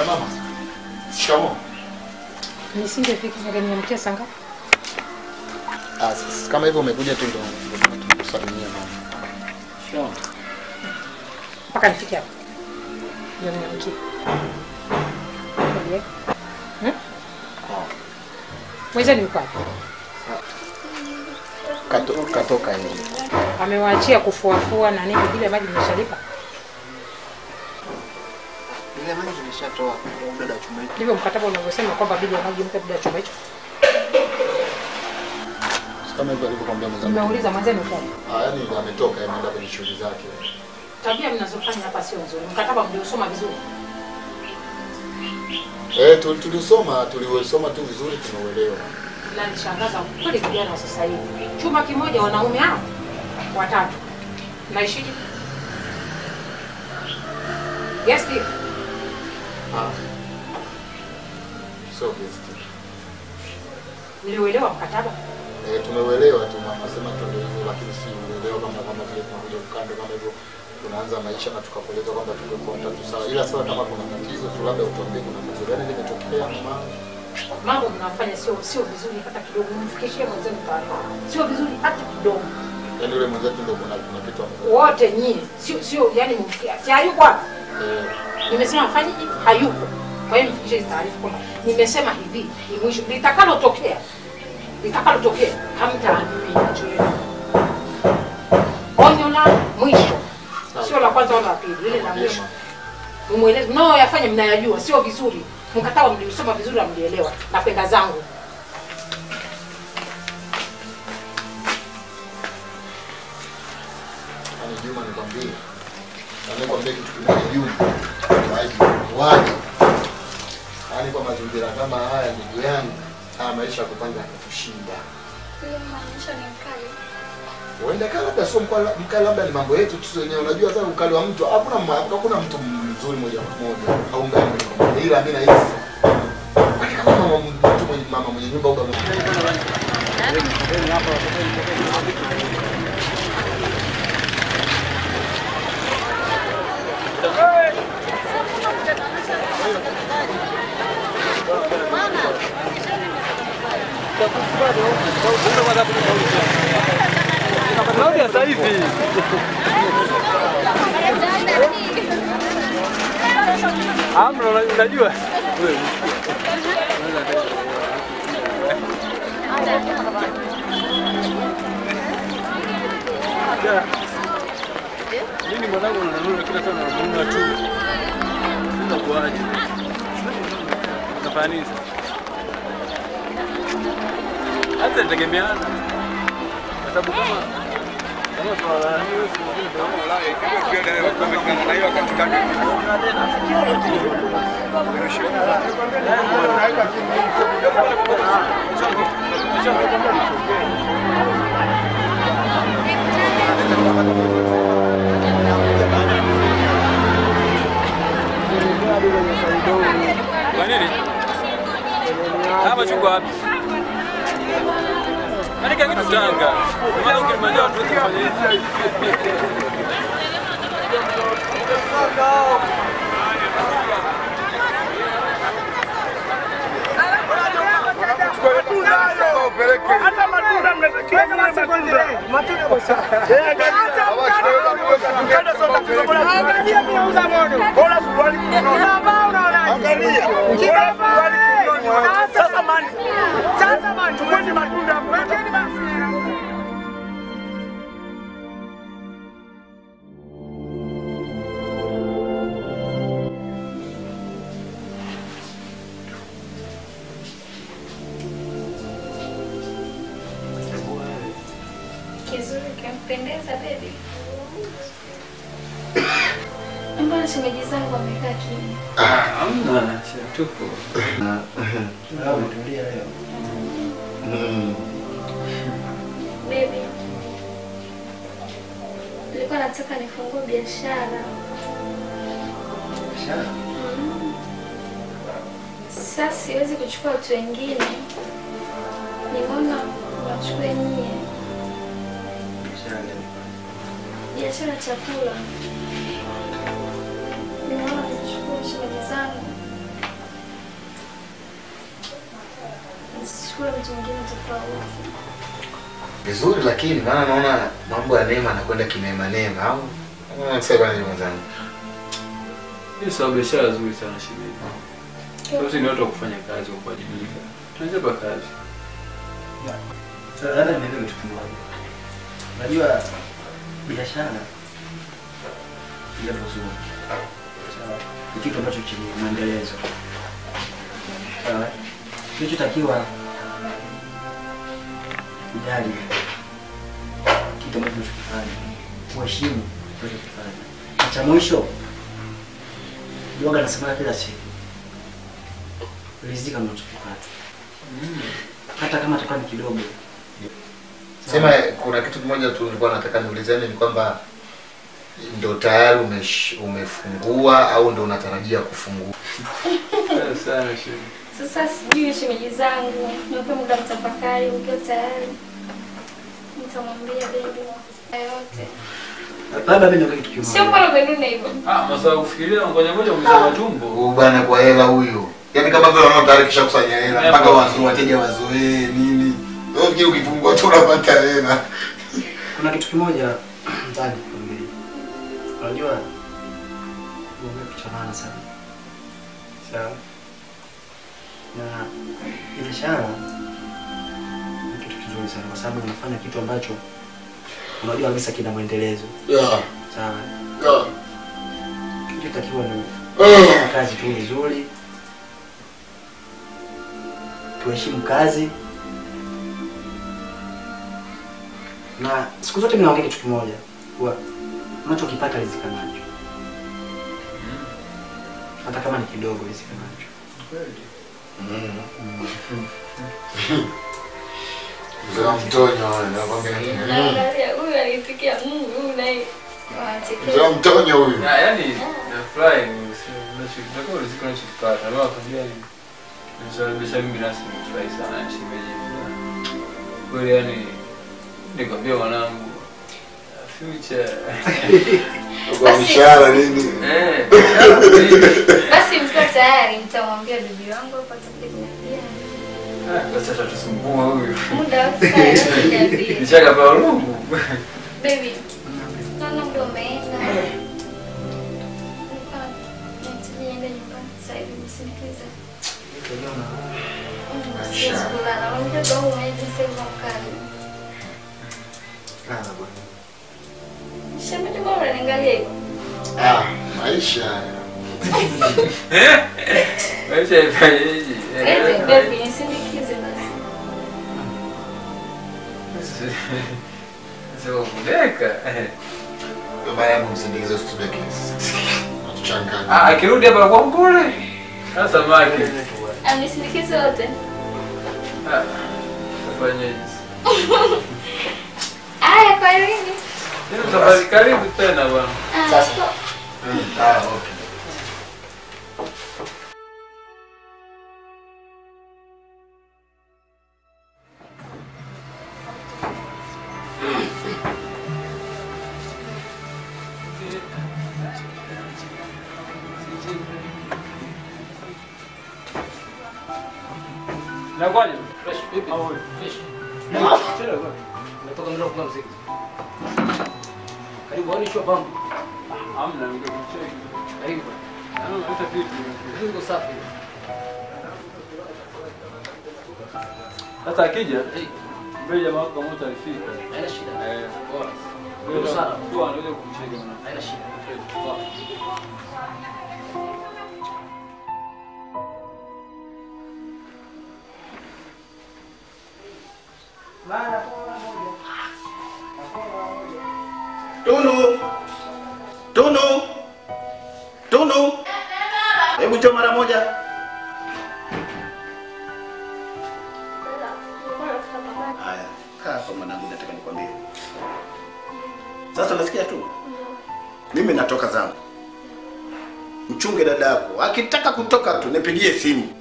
Mama. Shikamoo. Nisingefika ngeniamkia sanga. Kama hivyo umekuja tu ndo tunakusalimia mama. Shikamoo. Mpaka nifike hapo. Ndio niamkie. Ndiye. Mweza ni kwa. Katoka hivi. Amewaachia kufuafua na nini bila maji nimeshalipa. Ile maji nimeshatoa dada chuma hicho. Ndivyo mkataba unavyosema kwamba bili ya maji mpe dada chuma hicho. Kama hivyo alivyokuambia mwanzo. Nimeuliza mwanzo ni kwa. Yaani ametoka ameenda kwenye shughuli zake. Tabia mnazofanya hapa sio nzuri. Mkataba mliosoma vizuri. Tulisoma tu vizuri tunauelewa. Na nishangaza kweli vijana wa sasa hivi. Chuma kimoja wanaume hao watatu. Naishije? Yes, dear. So best. Niliuelewa mkataba? Tumeuelewa tu tunasema ndio hivyo lakini si uelewa kama vile tunakuja kukando kama hivyo tunaanza maisha na tukapeleka kwamba tungekuwa tatu sawa. Ila sasa kama kuna tatizo tu labda utuambie kuna tatizo gani limetokea mama. Mambo mnafanya sio vizuri hata kidogo. Mfikishie mwenzenu taarifa. Sio vizuri hata kidogo. Yaani yule mwenzetu ndio kuna kitu hapo. Wote nyinyi sio yani mfikia. Si hayuko hapa. Nimesema fanyije? Hayuko. Kwa hiyo mfikishie taarifa kwamba nimesema hivi, ni mwisho litakalotokea hamtaamini chochote. Onyo la mwisho. Sio la kwanza wala la pili, ile la mwisho. Mumueleze no yafanye mnayajua, sio vizuri. Mkataba mliusoma vizuri mlielewa. Napenda zangu. Ani Juma nikwambie. Nikwambie kitu kimoja Juma. Waje. Yaani kwa mazingira kama haya ndugu yangu, maisha kupanga kutushinda. Ile maisha ni mkali. Uenda kama labda sio mkali labda ni mambo yetu tu wenyewe. Unajua sasa ukali wa mtu hakuna mtu mzuri moja kwa moja au mbaya moja kwa moja. Ila mimi nahisi mama mwenye nyumba huko Claudia sasa hivi. Amro unajua? Mimi mwanangu nanunua kila sana nanunua tu. Sasa kuaje? Utafanya nini? Hata nitegemeana. Kwa sababu kama swala hiyo sio ndio Ulaya kama pia ndio kumekana na hiyo katikati. Kwa nini? Hapa chukua wapi? Nani kaki tutanga? Mbona ukimaliza watu kufanya hivi? Hata matunda mnatakiwa matunda bosi. Mkanda soka tuzobola. Angalia miuza mono. Bora suruali kununua. Angalia. Sasa mani. Tukwende matunda. Mwekeni basi. Kizuri kimpendeza baby. Mbona shemeji zangu wamekaa kimya? Hamna, tupo. umetulia leo. Baby. Nilikuwa nataka nifungue biashara. Biashara? Sasa siwezi kuchukua watu wengine. Nimeona wachukue nyie. Biashara chakula. Nimeona nichukue shemeji zangu. nimchukue mtu mwingine tofauti. Vizuri, lakini maana naona mambo ya Neema anakwenda kineema neema au sasa ni mwanangu. Hii sababu biashara nzuri sana shemeji. Sasa ni watu wa kufanya kazi kwa kuwajibika. Tunachapa kazi. Sasa hata nimeelewa kitu kimoja. Unajua biashara jambo zuri. Sawa. Ni kitu ambacho chenye maendelezo. Sawa. Kilichotakiwa kujali kitu ambacho tunachofanya. Kuheshimu tunachofanya. Cha mwisho Yoga anasema kila siku. Rizika mnachopata. Hata kama atakuwa ni kidogo. Sema kuna kitu kimoja tu nilikuwa nataka niulizeni ni kwamba ndo tayari umefungua au ndo unatarajia kufungua? Sana shemeji. Sasa sijui shemeji zangu, nipe muda mtafakari, ukiwa tayari nitamwambia baby yote. Labda mimi ndio kitu kimoja. Sio kwa nini hivyo? Masa kufikiria ngoja umezama tumbo. Huyu bwana kwa hela huyo. Yaani kama vile wanaona tayari kisha kusanya hela mpaka wateja wazoee nini. Wewe ukija ukifungua tu unapata hela. Kuna kitu kimoja ndani kwambie. Unajua wewe kitu maana sana. Sawa. Na biashara ni kitu kizuri sana kwa sababu unafanya kitu ambacho unajua kabisa kina maendelezo. Yeah. Sawa. Yeah. Kitu takiwa ni kazi tu nzuri. Tuheshimu kazi. Na siku zote mnaongea kitu kimoja. Kwa unachokipata rizika nacho. Hata kama ni kidogo rizika nacho. Kweli. Mzee Mtonyo anakuambia Naangalia huyu alifikia huyu naye. Mzee Mtonyo huyu. Yaani nafurahi unachotaka riziki unachopata. Leo akwambia ni nisababisha mimi binafsi nimefurahi sana shemeji. Kweli yani nikwambia mwanangu future. Kwa mshahara nini? Basi mko tayari nitamwambia bibi wangu hapa atakuja. Sasa tusumbue huyu. Muda wote Nishaka pa lungu. Baby. Naona ndio umeenda. Niende nyumbani sasa hivi nisindikize. Siwezi kulala. Unajua dogo umejisema mkali. Kana bwana. Shemeji bora niangalie hivyo. Maisha haya. Maisha ifanyeje? Baby nisindikize basi. Sio kudeka. Baba yangu msindikize studeke. Atuchanganya. Akirudi hapa kwa mbule. Sasa maki. Nisindikize wote. Fanyeje? Aya karibu. Ndio safari karibu tena bwana. Sasa. Okay. Na kwani? Fresh pipi. Fresh. Chela kwa. Natoka mdogo kwa mziki. Karibu wani chua bambu. Hamna ningekucheki. Karibu. Hata vipi. Ndio safi. Sasa akija, mbele jamaa wako moto alifika. Haina shida. Bora. Ndio sana. Ndio anaweza kukucheki bwana. Haina shida. Bora. Tunu. Hebu njoo mara moja. Haya, kaa kwa mwanangu nataka nikwambie. Sasa nasikia tu. Mimi natoka zangu. Mchunge dada yako. Akitaka kutoka tu nipigie simu.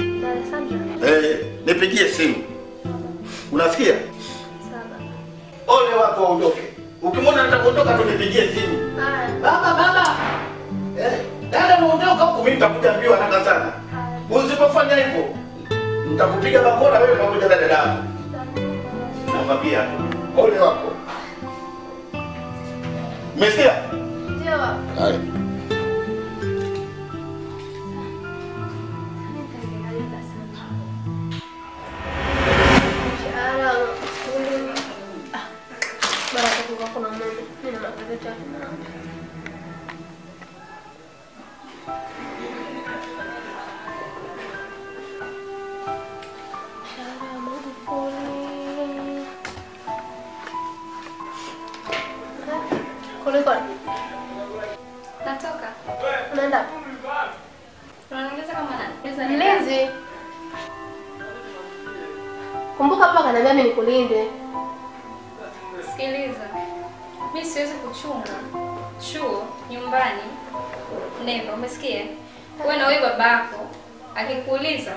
Nipigie simu. Unasikia? Ole wako uondoke. Ukimwona nitakuondoka tu nipigie simu. Baba. Dada muondoka huko mimi nitakuja mbio haraka sana. Usipofanya hivyo Nitakupiga bakora wewe pamoja na dada. Nakwambia ole wako. Umesikia? Ndio baba. Haya. Kulikoni? Natoka. Unaenda? Unaniuliza kama nani? Mlinzi. Kumbuka papa kanambia mimi nikulinde. Sikiliza. Mimi siwezi kuchunga chuo nyumbani. Never, umesikia? Wewe na wewe babako akikuuliza.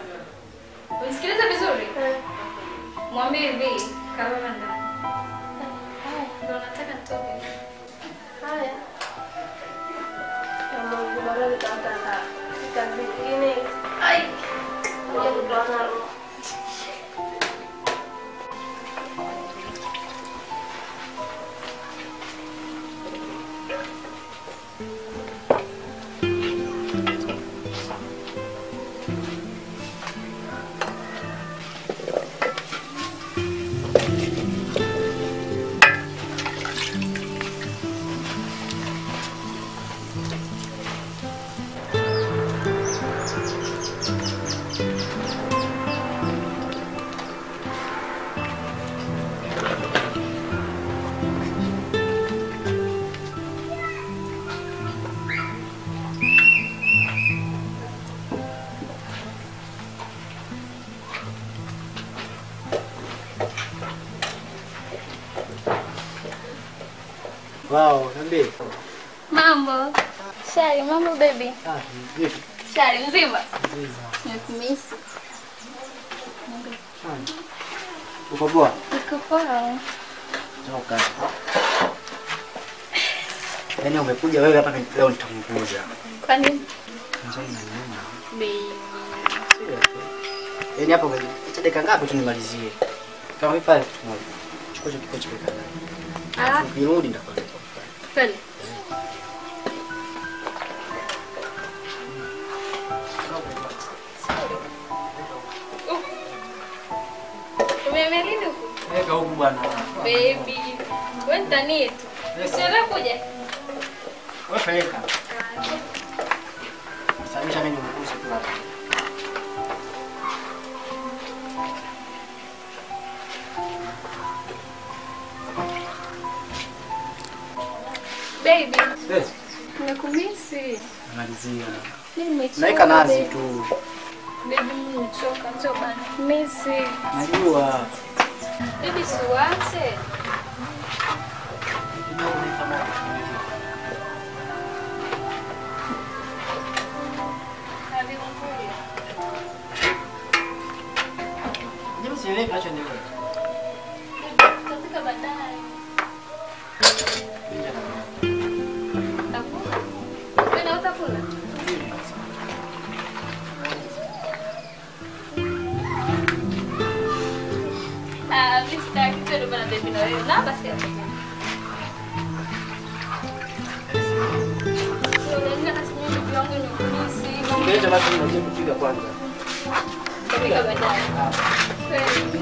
Unisikiliza vizuri? Mwambie hivi, kalala ndani. Ndio nataka nitoke. Haya. Kama ungebara nitaka kazi nyingine. Ai. Ngoja kutoa nalo. Wow, niambie. Mambo. Shari, mambo baby. Vipi? Shari mzima. Nimekumisi. Uko poa? Niko poa. Toka. Yaani umekuja wewe hapa leo nitakukuza. Kwa nini? Njoo na nyuma. Baby. Yaani hapo acha dakika ngapi tu nimalizie. Kama hivi pale kitu moja. Chukua hicho kikochi weka ndani. Ah, Ukirudi nitakwambia. kweli. Umeamia lini huku? Weka huku bwana. Baby. Wewe ndani yetu. Usielewe kuja. Wewe peleka. Sababisha mimi nimekusa tu hapa. Baby. Yes. Nimekumisi. Malizia. Nimechoka. Naika nazi tu. Baby, nimechoka. Njoo bana. Misi. Najua. Baby, siwache. Jamaa sielewi kinachoendelea. Tutafika baadaye. Utakula? Wewe na utakula? Mimi sitaki tena bana baby na wewe. Na basi hapo. Unaenda kasi mimi bibi yangu nimekumisi. Ungeacha basi mmoja kupiga kwanza. Tutafika baadaye. Kweli.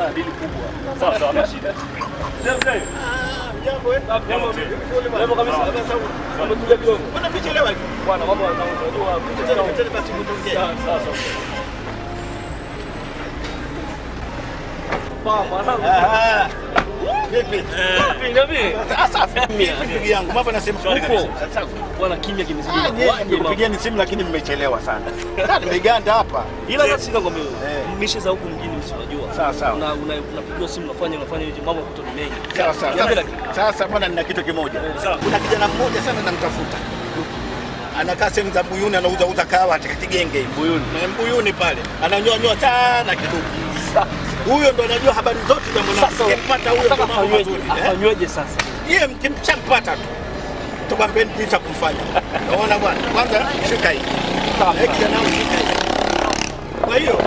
na dili kubwa. Sawa sawa, hamna shida. Jambo jambo kabisa. Umetulia kidogo. Mbona umechelewa hivi? Bwana mambo yanajua hapo. Tena basi mtongee. Sawa sawa. Mwanangu. Vipi? Ndugu yangu, mambo nasema huko. Bwana kimya kimezidi. Nimekupigieni simu lakini mmechelewa sana. Nimeganda hapa. Ila sasa sika ngombe. Mishe za huku mjini msijua. Sawa sawa. Unapigiwa simu unafanya hivi mambo kuto ni mengi. Sawa sawa. Sasa bwana nina kitu kimoja. Kuna kijana mmoja sana namtafuta. Anakaa sehemu za Mbuyuni anauza kahawa katika Kigenge hivi. Mbuyuni pale. Ananyoa sana kidogo. Huyo ndo anajua habari zote za mwanangu. Ukimpata huyo ndo mambo mazuri. Afanyweje sasa? Yeye mkimchampata tu. Tukwambeni jinsi kumfanya. Unaona bwana? Kwanza shika hii. Kijana wangu shika hii. Kwa hiyo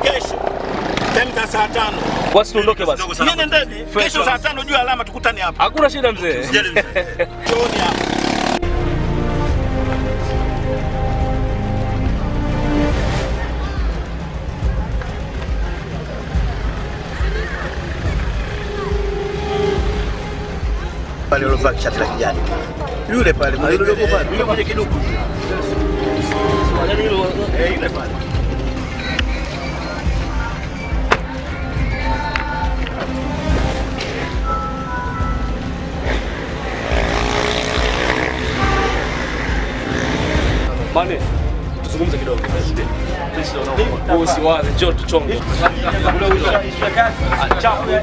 kesho temta saa 5. Basi tuondoke basi. Yeye ndani. Kesho saa 5 juu alama tukutane hapa. Hakuna shida mzee. Sijali mzee. Jioni hapa. Pale ulovaa shati la kijani. Yule pale yule mwenye kiduku. Yule pale. Mane, tuzungumze kidogo. Usiwaze, njoo tuchonge.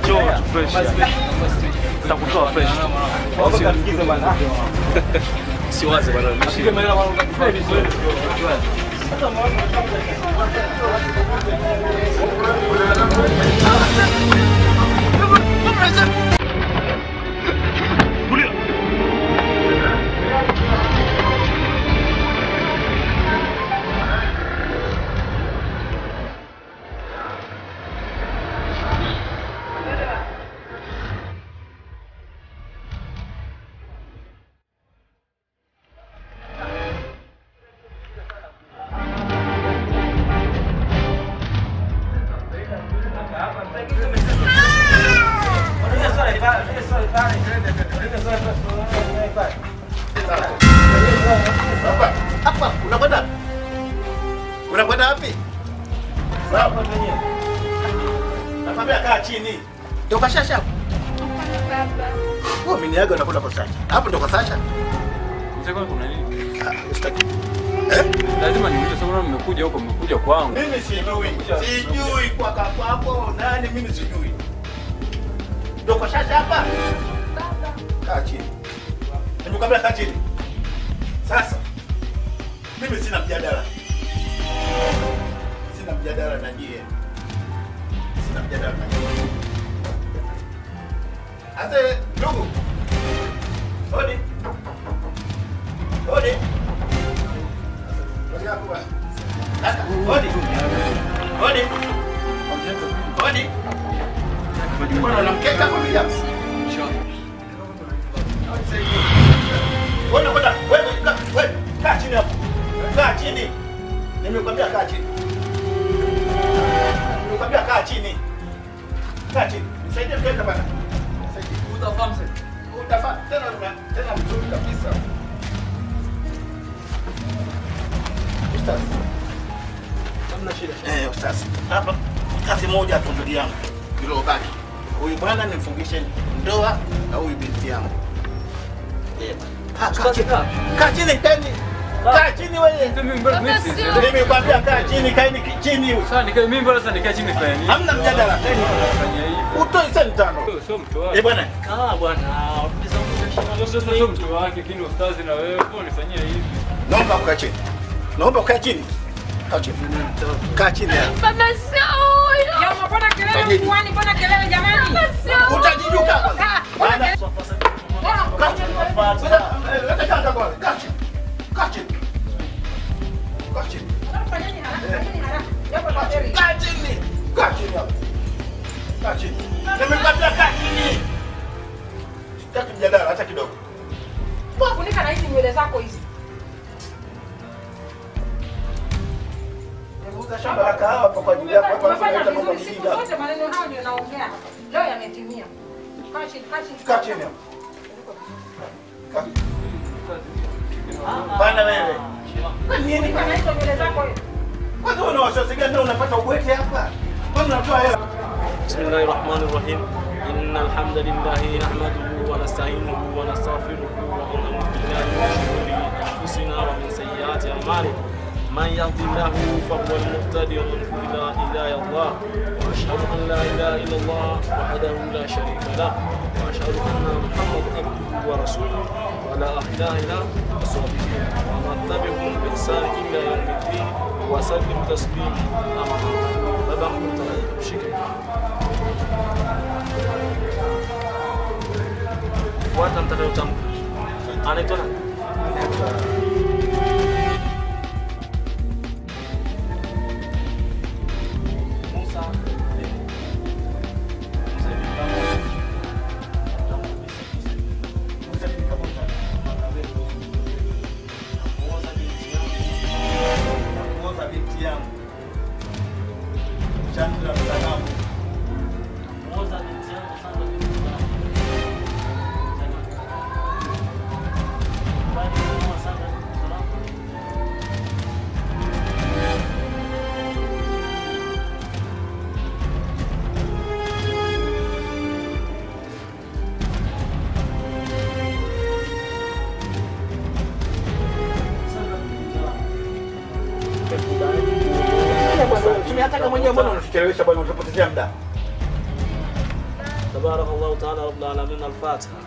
Njoo fresh. Takutoa fresh. Usikize bwana. Siwaze bwana. Mshike mara bwana. Hapa unakwenda? Unakwenda wapi? Sawa mwenyewe. Nakwambia kaa chini. Toka shasha hapo. Baba. Wewe umeniaga unakwenda kwa Sasha. Hapo ndo kwa Sasha. Mzee kuna nini? Ustaki. Lazima niulize sababu mmekuja huko mmekuja kwangu. Mimi sijui. Sijui kwa kwako nani mimi sijui. Ndo kwa Sasha hapa. Baba. Kaa chini. Nimekwambia kaa chini. Sasa mimi sina mjadala. Sina mjadala na nyie. Sina mjadala na nyie. Ase ndugu. Hodi. Hodi. Hodi hapo bwana. Hodi. Hodi. Hodi. Mbona unamkeka hapo bila? Wewe kaa chini hapo. Kaa chini. Nimekwambia kaa chini. Nimekwambia kaa chini. Kaa chini. Nisaidie mkeka bwana. Nisaidie. Utafahamu sasa. Utafahamu tena mzuri kabisa. Ustaz. Hamna shida. Ustaz. Hapa kazi moja tu ndugu yangu. Kilo baki. Huyu bwana nimfungishe ndoa na huyu binti yangu. Kaa chini teni. Kaa chini wewe. Nimekwambia kaa chini, kaeni chini. Sasa nikae mimi bora sasa nikae chini fanya nini? Hamna mjadala teni. Utoi senti 5. Sio mtu wake. Bwana. Bwana. Sio mtu wake kini ustazi na wewe mbona unifanyia hivi? Naomba ukae chini. Naomba ukae chini. Kaa chini. Kaa chini. Baba sio huyo. Ya mbona kelele mkuani, mbona kelele jamani? Baba sio. Utajijuka. Bwana. Mjadala hata kidogo. Funika na hizi nywele zako hizi. nauza shamba la kahawa hapa kwa ajili yako hapa Umefanya unaleta mambo vizuri siku mjinga. zote, maneno hayo ndio naongea hapa. Leo yametimia. Kaa chini. Kaa chini hapo. Bana wewe. Nini Kwa hizo nywele zako hizo. kwanza una wasiwasi gani na unapata ubwete hapa? Kwani unatoa hela? بسم الله الرحمن الرحيم إن الحمد لله نحمده ونستعينه ونستغفره ونعوذ بالله من شرور أنفسنا ومن سيئات أعمالنا من يهد الله فهو المهتدي ومن يضلل فلا هادي له وأشهد أن لا إله إلا الله وحده لا شريك له وأشهد أن محمدا عبده ورسوله ولا إله إلا هو وصحبه ومن تبعهم بإحسان إلى يوم الدين وسلم تسليما أما بعد بشكل fuata mtakayotamka. Anaitwa nani? Musa. Musa binti yangu. Chandra Msalamu. Musa binti yangu sana. Tunataka mwenyewe mbona unatuchelewesha bwana utapotezea muda. تبارك الله تعالى رب العالمين الفاتحة.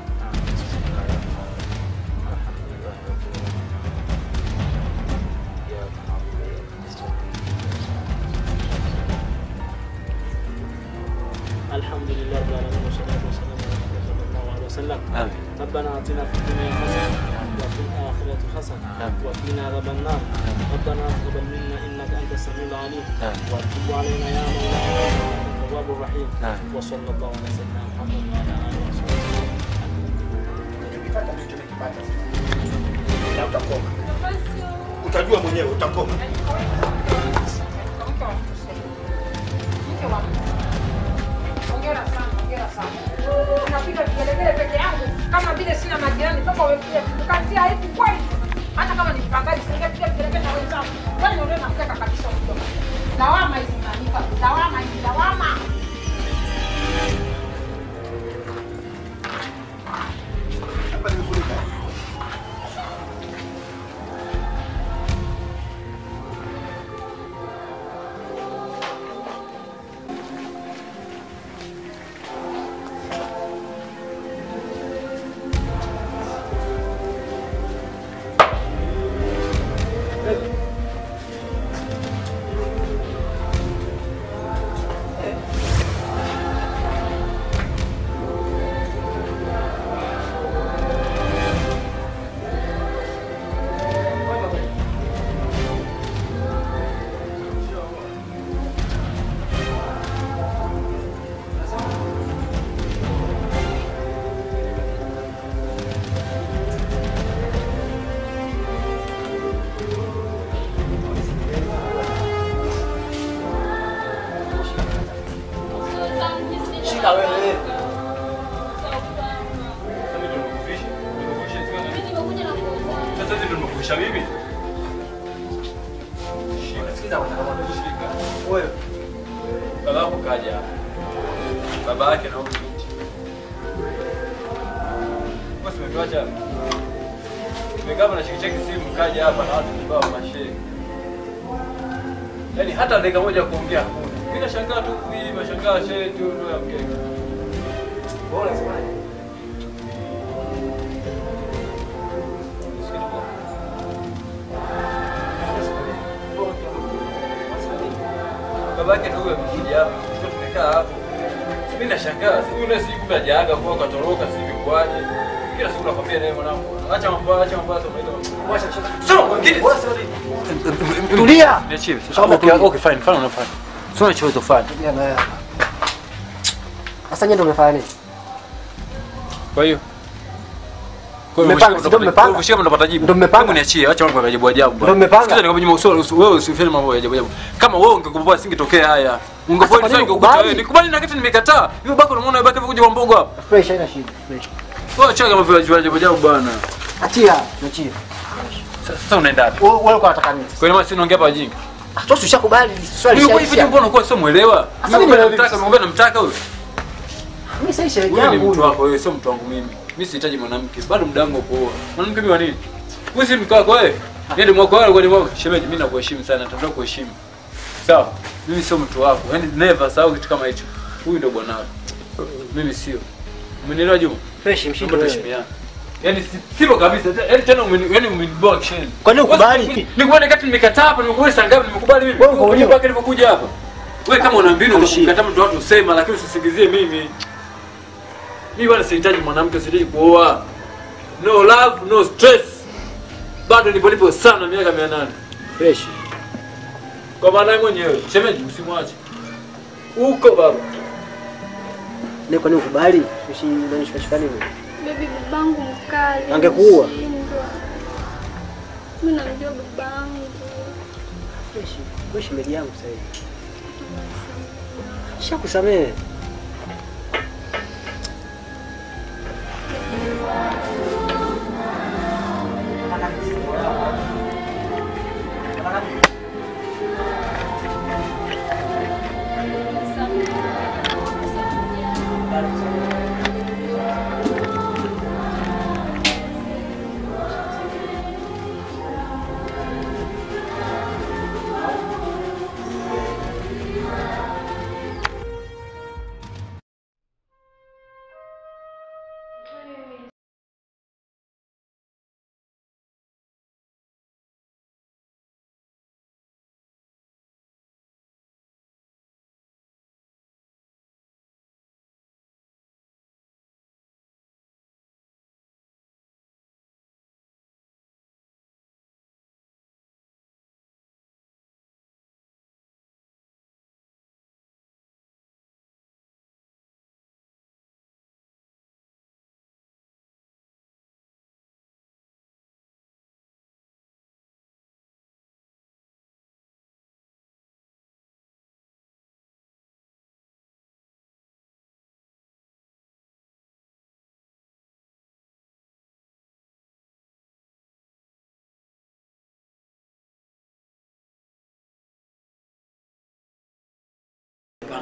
الحمد لله رب العالمين والصلاة والسلام على رسول الله صلى الله عليه وسلم. آمين. ربنا آتنا في الدنيا حسنة وفي الآخرة حسنة وقنا عذاب النار. ربنا تقبل منا إنك أنت السميع العليم وتب علينا يا مولانا إنك التواب الرحيم. وصلى الله على سيدنا محمد وعلى آله وصحبه وسلم. Ukipata ndicho nikipata. Na utakoma. Utajua mwenyewe utakoma. Hongera sana. Unapiga vigelegele peke yangu kama vile sina majirani toka wewe kukatia hivi kweli. Hata kama ni mpangaji singepiga vigelegele na wenzangu. Kwani ndio nakutaka kabisa mdomo. Lawama hizi zinanipa. Lawama. Hapa nimefurika. Shika wewe. Sasa ndio nimekufisha mimi. Sikiza wanaona wewe. Baba yako kaja hapa. Baba yake na huyu binti. Basi umetuacha. Tumekama na shikicheki simu kaja hapa na watu kibao mashehe. Yaani hata dakika moja kuongea hakuna. Mimi nashangaa tu hivi, nashangaa shehe tu ndio yaongea. Bora sana. Baba yake ndio amekuja hapa. Sisi tumekaa hapo. Mimi nashangaa, siku ile siku hajaaga kwa katoroka siku kwaje. Kila siku nakwambia naye mwanangu. Acha mambo sasa unaita. Wacha sio mwingine. Tulia. Niachie. Okay fine, fine unafanya. Sio unachotofanya. Sasa nyinyi ndio mmefanya nini? Kwa hiyo Ukishika mtapata jibu. Hebu niachie, acha mambo ya ajabu ajabu. Sikiza nikwambia wewe usifanye mambo ya ajabu ajabu. Kama wewe ungekupa singetokea haya. Ungekuwa sasa ungekuta wewe. Nikubali na kitu nimekataa. Hiyo bako unamuona wewe baki kuja kwa mbogo hapa. Fresh haina shida, fresh. Wewe acha mambo ya ajabu ajabu bwana. Achia, achia. Sasa unaenda wapi? Wewe uko unataka nini? Kwa nini unaongea hapa jinga? Sasa ushakubali swali shaisha. Hivi mbona unakuwa sio muelewa? Mimi namtaka huyo. Mimi sasa sherehe yangu. Wewe ni mtu wako, wewe sio mtu wangu mimi. Mimi sihitaji mwanamke. Bado muda wangu kuoa. Mwanamke mimi wa nini? Wewe si mke wako wewe. Yeye mwako wako kwa mwako. Shemeji mimi nakuheshimu sana, nataka kuheshimu. Sawa? Mimi sio mtu wako. Yaani never sahau kitu kama hicho. Huyu ndio bwana wako. Mimi sio. Umenielewa Juma? Fresh mshindo wewe. Yaani sivyo kabisa. Yaani tena umeniboa kishen. Kwa nini ukubali? Nikuone kati nimekataa hapa, nimekuwa saa ngapi nimekubali mimi. Wewe unajua paka nilipokuja hapa. Wewe kama una mbinu unakataa mtu watu usema, lakini usisingizie mimi. Mimi wala sihitaji mwanamke, sihitaji kuoa. No love, no stress. Bado nipo sana miaka 800. Fresh. Kwa maana mwenyewe, shemeji usimwache. Uko baba. Ni kwa nini ukubali? Usinishikashika nini? Baby babangu mkali. Angekuua. Mimi namjua babangu. Fresh. Wewe shemeji yangu sasa hivi. Shakusamehe.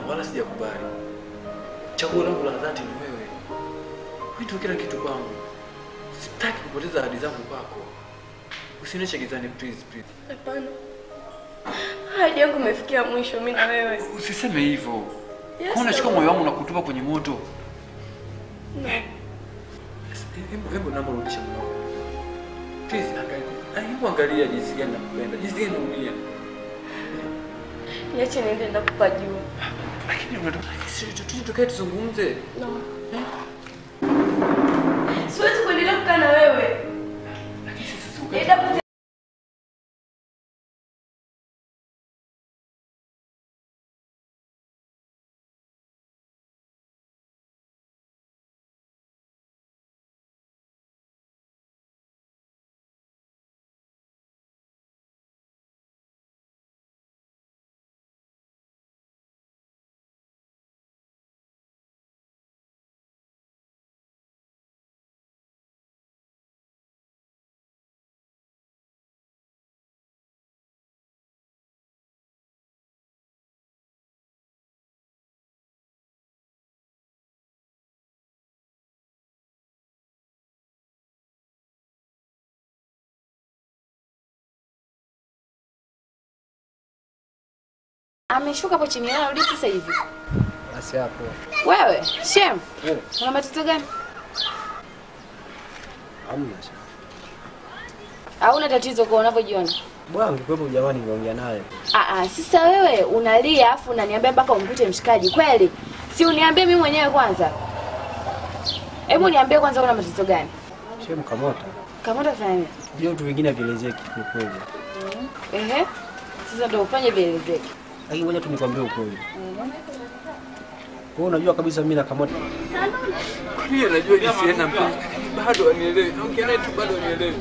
Wala sijakubali. Chaguo langu la dhati ni wewe. Wewe kila kitu kwangu. Sitaki kupoteza ahadi zangu kwako. Usiniache gizani please. Hapana. Ahadi yangu imefikia mwisho mimi na wewe. Usiseme hivyo. Yes, kwa unachukua moyo wangu na kutupa kwenye moto. No. Hebu naomba rudisha moyo wangu. Please angalia jinsi gani nakupenda. Jinsi gani naumia. Niache niende ndakupa juu. Lakini unataka sisi tukae tuzungumze. No. Siwezi kuendelea kukaa na wewe. Lakini sisi ukae. Ameshuka hapo chini yana rudi sasa hivi. Basi hapo. Wewe, Shem. Una matatizo gani? Hamna. Hauna tatizo kwa unavyojiona. Bwana ungekuwepo jamani ningeongea naye. Sasa wewe unalia afu unaniambia mpaka umkute mshikaji kweli? Si uniambie mimi mwenyewe kwanza. Hebu niambie kwanza una matatizo gani? Shem kamota. Kamota fanya nini? Ndio vitu vingine vielezeki kwa kweli. Ehe. Sasa ndio ufanye vielezeki. Lakini ngoja tu nikwambie ukweli. Wewe unajua kabisa mimi na kamota. Mimi najua jinsi yana mpenzi. bado anielewi. Naongea naye tu bado anielewi.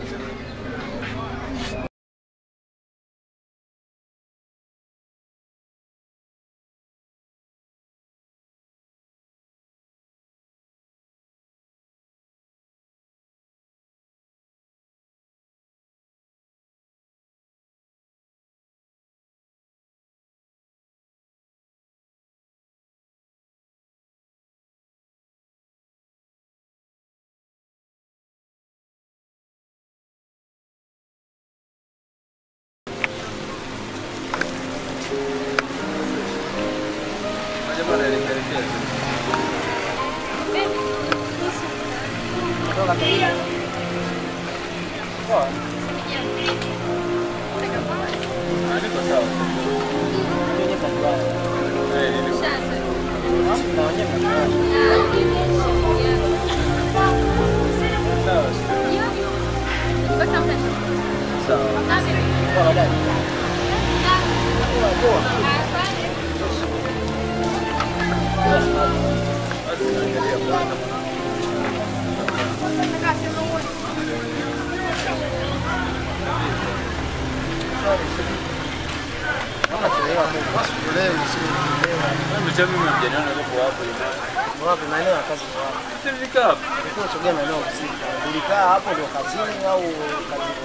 Wapi maeneo ya kazi kwa wapi? Sifika hapo. Ulikuwa chogea maeneo husika. Ulikaa hapo ndio kazini au kazini?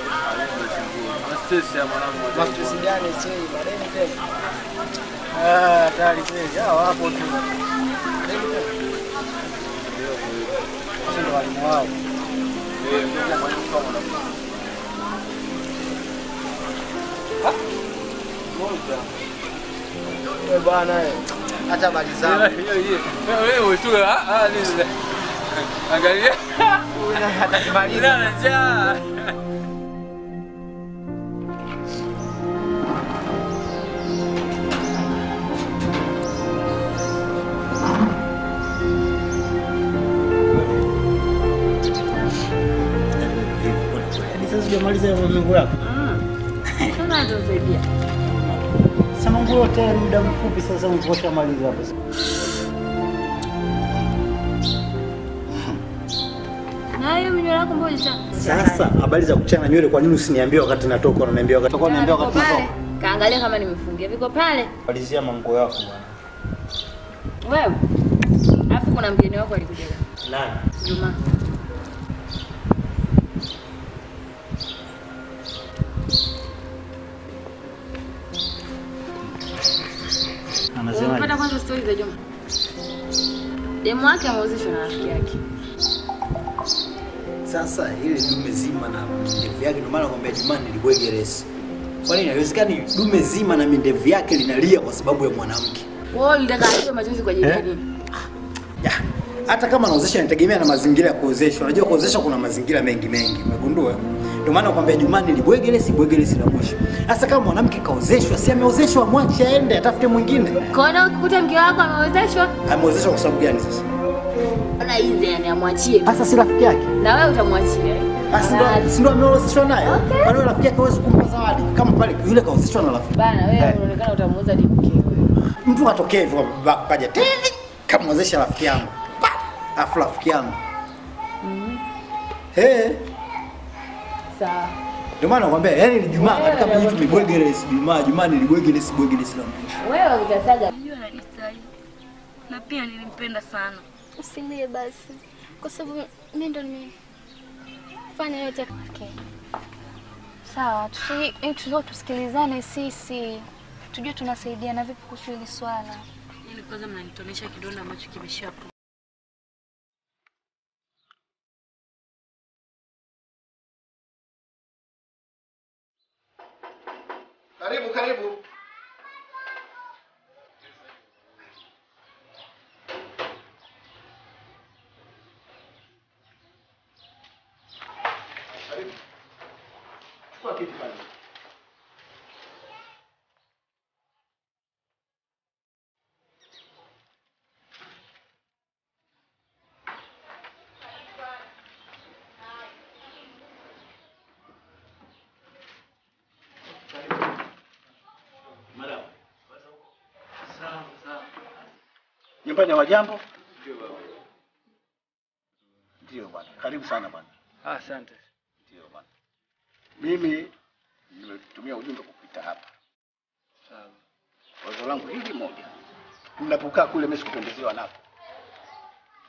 Stress ya mwanangu. Stress gani chei madeni tena? Ah, tayari kweli. Hao hapo tu. Ndio walimu wao. Ndio mwalimu kwa mwanafunzi. Moja. Wewe bwana wewe. Acha bali zangu. Wewe tu nini? Angalia. Una hatakimaliza. Unajaa. Sasa sijamaliza mambo yako. Sasa ndio Sasa mambo yote muda mfupi sasa umeshamaliza hapo. Na hiyo minyo yako mbona cha? Sasa habari za kuchana nywele kwa nini usiniambie wakati natoka unaniambia wakati natoka unaniambia wakati natoka? Kaangalia kama nimefungia. Viko pale. Malizia mambo yako bwana. Wewe. Alafu kuna mgeni wako alikuja. Nani? Juma. Anasema. Unapata kwanza story za Juma. Demu wake ameozeshwa na rafiki yake. Sasa ile dume zima na ndevu yake ndio maana nakwambia Juma nilibwegeresi. Kwa nini haiwezekani dume zima na ndevu yake linalia kwa sababu ya mwanamke? Wewe unataka hiyo machozi kwa ajili ya nini? Ya. Hata kama anaozesha inategemea na mazingira ya kuozeshwa. Unajua kuozesha kuna mazingira mengi. Umegundua? Ndio maana nakwambia Juma nilibwegeresi la mwisho. Sasa kama mwanamke kaozeshwa, si ameozeshwa mwache aende atafute mwingine. Kaona ukikuta mke wako ameozeshwa? Ameozeshwa kwa sababu gani sasa? Ana hizi yani amwachie. Sasa si rafiki yake. Na wewe utamwachia. Basi ndio ameozeshwa naye. Kwa nini rafiki yake hawezi kumpa zawadi? Kama pale yule kaozeshwa na rafiki. Bana wewe unaonekana utamuuza mke wewe. Mtu atokee hivyo kaja tena kama muozesha rafiki yangu. Afu rafiki yangu. Sawa. Ndio maana nakwambia yani ni Juma katika mji tumebwegeresi Juma nilibwegeresi la mwisho. Wewe utasaga. Unajua ananistahili. Na pia nilimpenda sana. Usilie basi. Kwa sababu mimi ndo nimefanya yote. Okay. Sawa, tusikilizane sisi. Tujue tunasaidiana vipi kuhusu hili swala. Yaani kwanza mnanitonesha kidonda ambacho kimeshapo. Karibu. Kwa kitu pale. Nyumbani wa jambo? Ndio bwana. Karibu sana bwana. Asante. Ndio bwana. Mimi nimetumia ujumbe kupita hapa. Sawa. Wazo langu hili moja. Ninapokaa kule mimi sikupendezewa napo.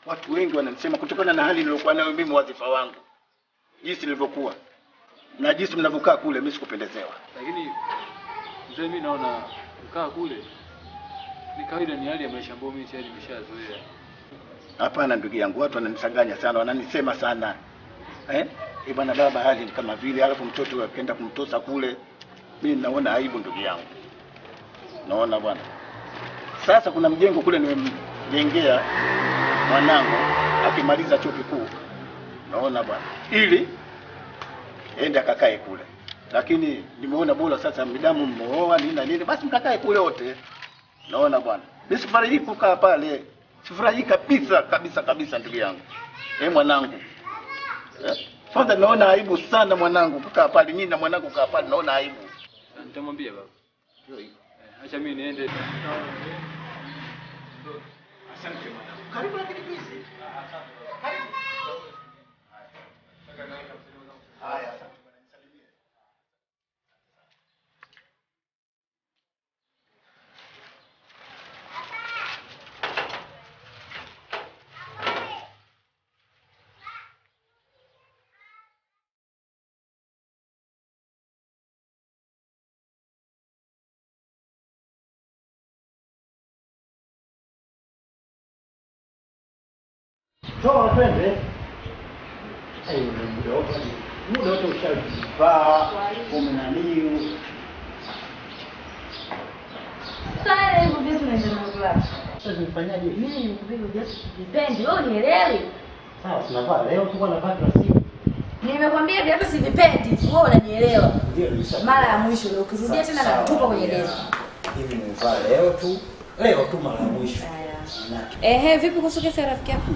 Watu wengi wananisema kutokana na hali niliyokuwa nayo mimi, wadhifa wangu, jinsi nilivyokuwa na jinsi mnavyokaa kule, mimi sikupendezewa. Lakini mzee, mimi naona kukaa kule ni kawaida, ni hali ya maisha ambayo mimi tayari nimeshazoea. Hapana ndugu yangu, watu wananisanganya sana, wananisema sana. Bwana baba, hali kama vile, alafu mtoto akaenda kumtosa kule. Mimi naona aibu ndugu yangu. Naona bwana. Sasa kuna mjengo kule nimemjengea mwanangu akimaliza chuo kikuu. Naona bwana. Ili ende akakae kule. Lakini nimeona bora sasa midamu mmooa nini basi mkakae kule wote. Naona bwana. Mimi sifurahi kukaa pale. Sifurahi kabisa ndugu yangu. Mwanangu. Kwanza naona aibu sana mwanangu kukaa pale. Mimi na mwanangu kukaa pale naona aibu. Nitamwambia baba. Acha mimi niende. Asante mwanangu. Karibu na kidipisi. Karibu. Haya, asante bwana, nisalimie. Toa twende. Muda wote ushajivaa, umenaniu. Sasa hivi vitu tunaenda na glass. Sasa nifanyaje? Mimi nikupiga viatu sivipendi. Wewe unielewi? Sawa, tunavaa leo tuko na vaa kila siku. Nimekwambia viatu sivipendi. Wewe unanielewa? Ndio nisha. Mara ya mwisho leo ukirudia tena na kutupa kwenye deski. Hivi nimevaa leo tu mara ya mwisho. Vipi kuhusu kesi ya rafiki yako?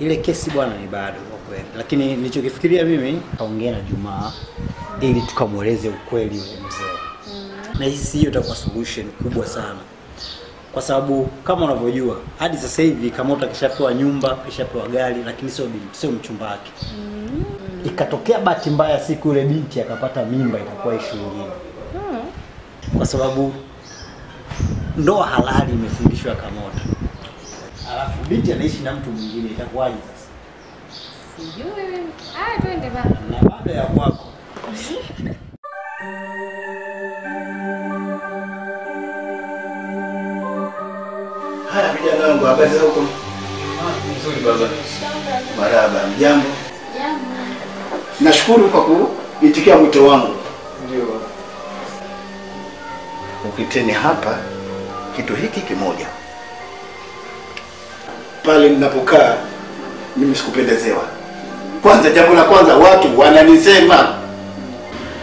Ile kesi bwana ni bado kwa kweli. Lakini nilichokifikiria mimi kaongea na Jumaa ili tukamweleze ukweli ule mzee. Na hisi hiyo itakuwa solution kubwa sana. Kwa sababu kama unavyojua hadi sasa hivi kama utakishapewa nyumba, kishapewa gari, lakini sio mchumba wake. Ikatokea bahati mbaya siku ile binti akapata mimba, itakuwa issue nyingine. Kwa sababu ndoa halali imefundishwa Kamota. Alafu binti anaishi na mtu mwingine, itakuwaje sasa? Sijui. Twende baba. Na baada ya kwako. Haya vijana wangu, habari za huko? Nzuri baba. Marhaba, mjambo? Jambo. Nashukuru kwa kuitikia mwito wangu. Ndio. Ukiteni hapa kitu hiki kimoja. Pale ninapokaa mimi sikupendezewa. Kwanza jambo la kwanza watu wananisema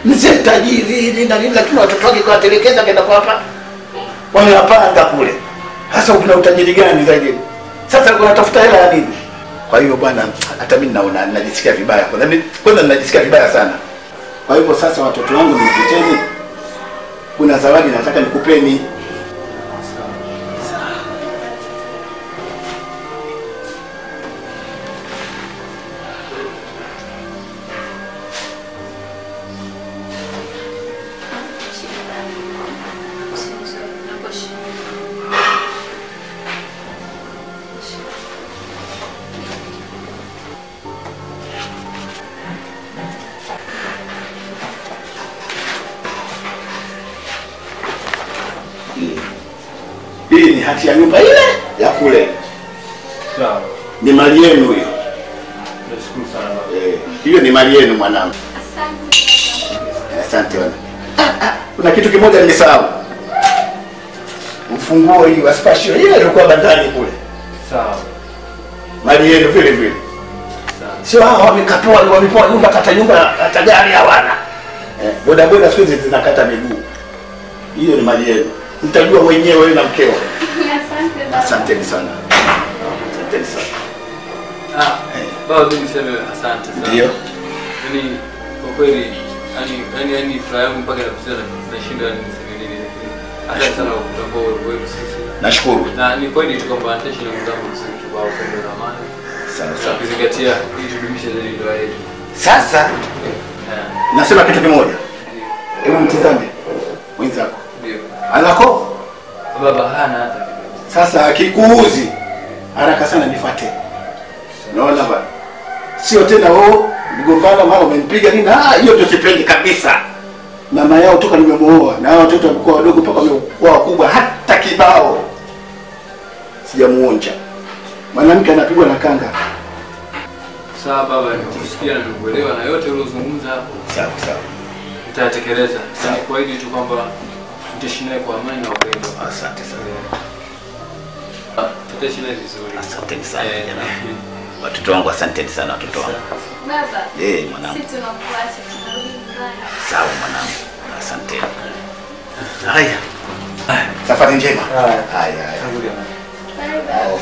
mzee tajiri na nini, lakini watoto wake kwa telekeza kaenda kwa hapa. Wamewapanga kule. Sasa kuna utajiri gani zaidi? Sasa unatafuta hela ya nini? Kwa hiyo bwana, hata mimi naona najisikia vibaya. Kwanza najisikia vibaya sana. Kwa hivyo sasa watoto wangu nikuteni, kuna zawadi nataka nikupeni. Hii ni hati ya nyumba ile ya kule. Sawa. Ni mali yenu hiyo. Nashukuru sana. Hiyo ni mali yenu mwanangu. Asante. Asante bwana. Kuna kitu kimoja nimesahau. Ufunguo hii wa spashio ile ilikuwa bandani kule. Sawa. Mali yenu vile vile. Sawa. Sio hao wamepoa nyumba kata nyumba hata gari hawana. Boda boda siku hizi zinakata miguu. Hiyo ni mali yenu. Mtajua wenyewe na mkeo. Asante baba. Asante sana. Asante sana. Baba, mimi niseme asante sana. Ndio. Yaani kwa kweli yani furaha yangu mpaka nashinda niseme nini. Asante sana kwa kutambua wewe sisi. Nashukuru. Na ni kweli tu kwamba attention yangu zangu sisi kwa upendo na amani. Sawa. Kuzingatia ili tudumishe zaidi ndoa yetu. Sasa nasema kitu kimoja. Hebu mtizame mwenzako. Ndio. Anako? Baba hana hata. Sasa akikuuzi haraka sana nifuate. Unaona bwana? Sio tena mgombana mara umenipiga nini? Hiyo ndio sipendi kabisa. Mama yao toka nimemuoa na hao watoto walikuwa wadogo mpaka wamekuwa wakubwa hata kibao. Sijamuonja. Mwanamke anapigwa na kanga. Sawa baba, nikusikia na nikuelewa na yote uliyozungumza hapo. Sawa. Nitatekeleza. Sasa kuahidi tu kwamba tutaishi naye kwa amani na upendo. Asante sana. Tutaishi naye vizuri. Asante sana jamani. Watoto wangu asanteni sana watoto wangu. Baba. Mwanangu. Sisi tunakuacha tunarudi nyumbani. Sawa mwanangu. Asante. Haya. Safari njema. Haya.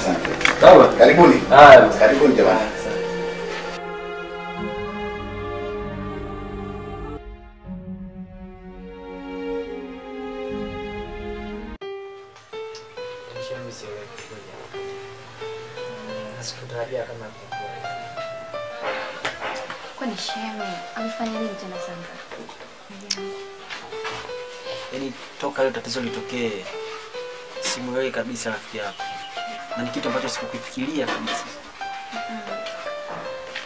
Asante. Baba, karibuni. Karibuni jamani. Kwani sheme amefanya nini tena Sandra? Yaani toka leo tatizo litokee simuelewi kabisa rafiki yako. Na ni kitu ambacho sikukifikiria kabisa.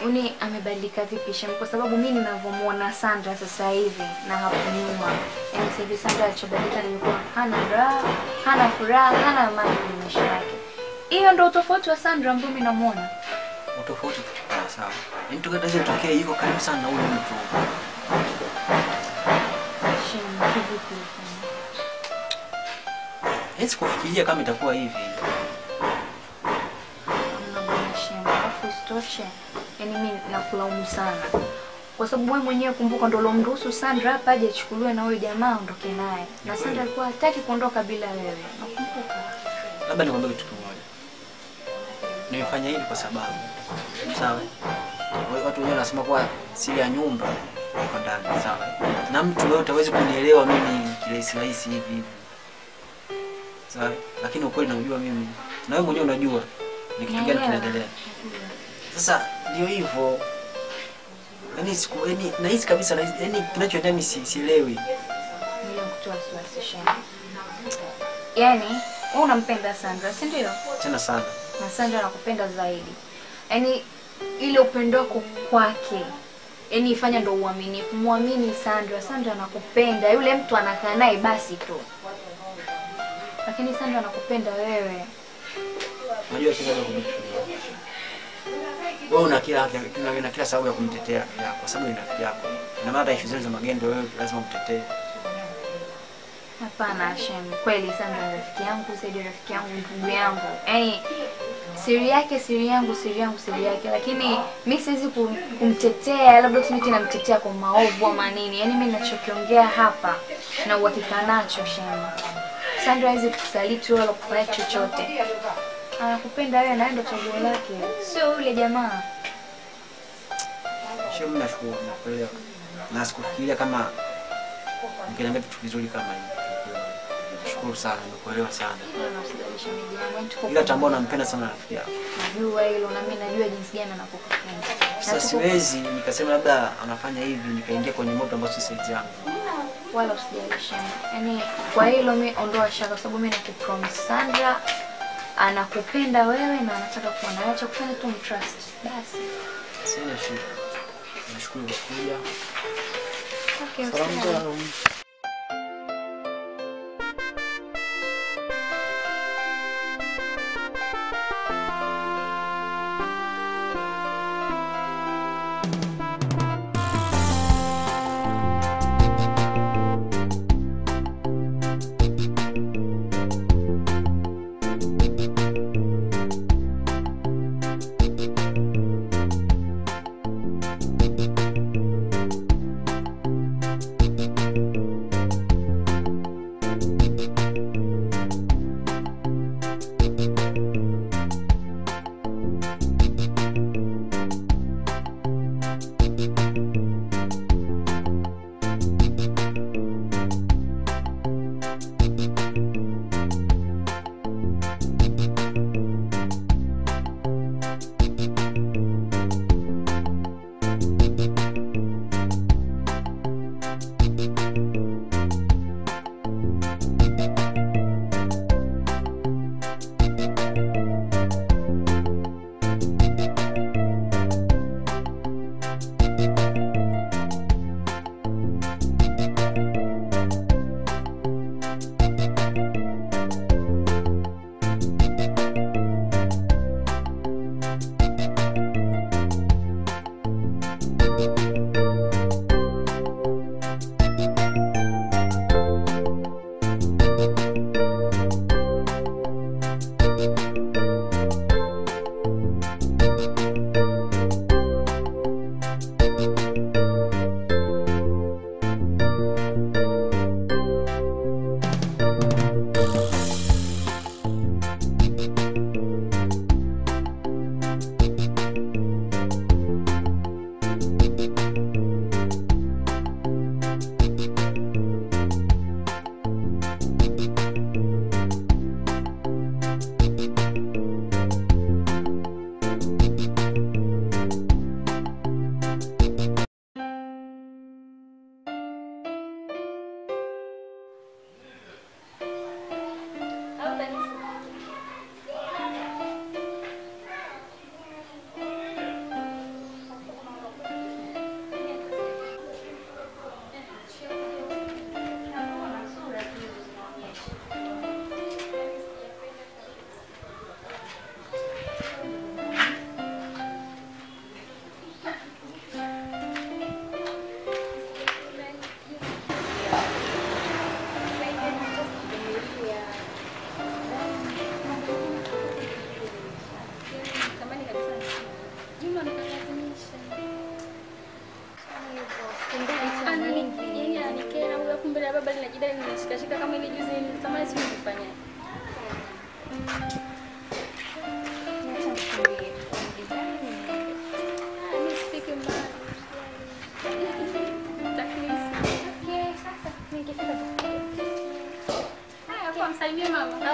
Uni amebadilika vipi sheme? Kwa sababu mimi ninavyomuona Sandra sasa hivi na hapo nyuma. Yaani sasa hivi Sandra alichobadilika nimekuwa hana raha, hana furaha, hana amani kwenye maisha yake. Hiyo ndio utofauti wa Sandra ambao mimi namuona. Utofauti sawa. Yaani toka tatizo litokee yuko karibu sana na ule mtu. Sheme kivipi? Hesi kufikiria kama itakuwa hivi. Tosha. Yaani mimi nakulaumu sana. Kwa sababu wewe mwenyewe kumbuka ndio ulomruhusu Sandra hapa aje achukuliwe na huyo jamaa aondoke naye. Na Sandra alikuwa hataki kuondoka bila wewe. Nakumbuka. Labda nikwambie kitu kimoja. Nimefanya hivi kwa sababu sawa. Watu wenyewe wanasema kwa siri ya nyumba iko ndani, sawa. Na mtu yote hawezi kunielewa mimi kirahisi hivi. Sawa? Lakini ukweli naujua mimi. Na wewe mwenyewe unajua ni kitu gani kinaendelea. Sasa ndio hivyo. Yaani nahisi kabisa yaani kinachoendelea mimi sielewi. Ndio kutoa wasiwasi shamba. Yaani wewe unampenda Sandra, si ndio? Tena sana. Na Sandra anakupenda zaidi. Yaani ile upendo wako kwake. Yaani ifanya ndio uaminifu. Muamini Sandra, Sandra anakupenda. Yule mtu anakaa naye basi tu. Lakini Sandra anakupenda wewe. Unajua sasa ndio wewe una kila sababu ya kumtetea kwa sababu ni rafiki yako. Na maana issue zile za magendo wewe lazima umtetee. Hapana Hashem, kweli Sandra rafiki yangu, zaidi rafiki yangu, ndugu yangu. Yaani siri yake siri yangu, siri yangu siri yake, lakini mimi siwezi kumtetea, labda usimiti namtetea kwa maovu ama nini. Yaani mimi ninachokiongea hapa na uhakika nacho Shema. Sandra haizi kusaliti wala kufanya chochote. Anakupenda wewe na ndio chaguo lake. Sio yule jamaa. Shema, nashukuru nakuelewa. Na sikufikiria kama mkiniambia vitu vizuri kama hivi. Nashukuru sana, nakuelewa sana. Ila tambua nampenda sana rafiki yako. Najua hilo na mimi najua jinsi gani anakupenda. Sasa siwezi nikasema labda anafanya hivi nikaingia kwenye moto ambao si saizi yangu. Wala usijalisha. Yaani kwa hilo mimi ondoa shaka kwa sababu mimi nakupromise Sandra anakupenda wewe na anataka kuwa na wewe, cha kufanya tu mtrust. Basi. Sina shida. Nashukuru kwa kuja. Okay, salamu.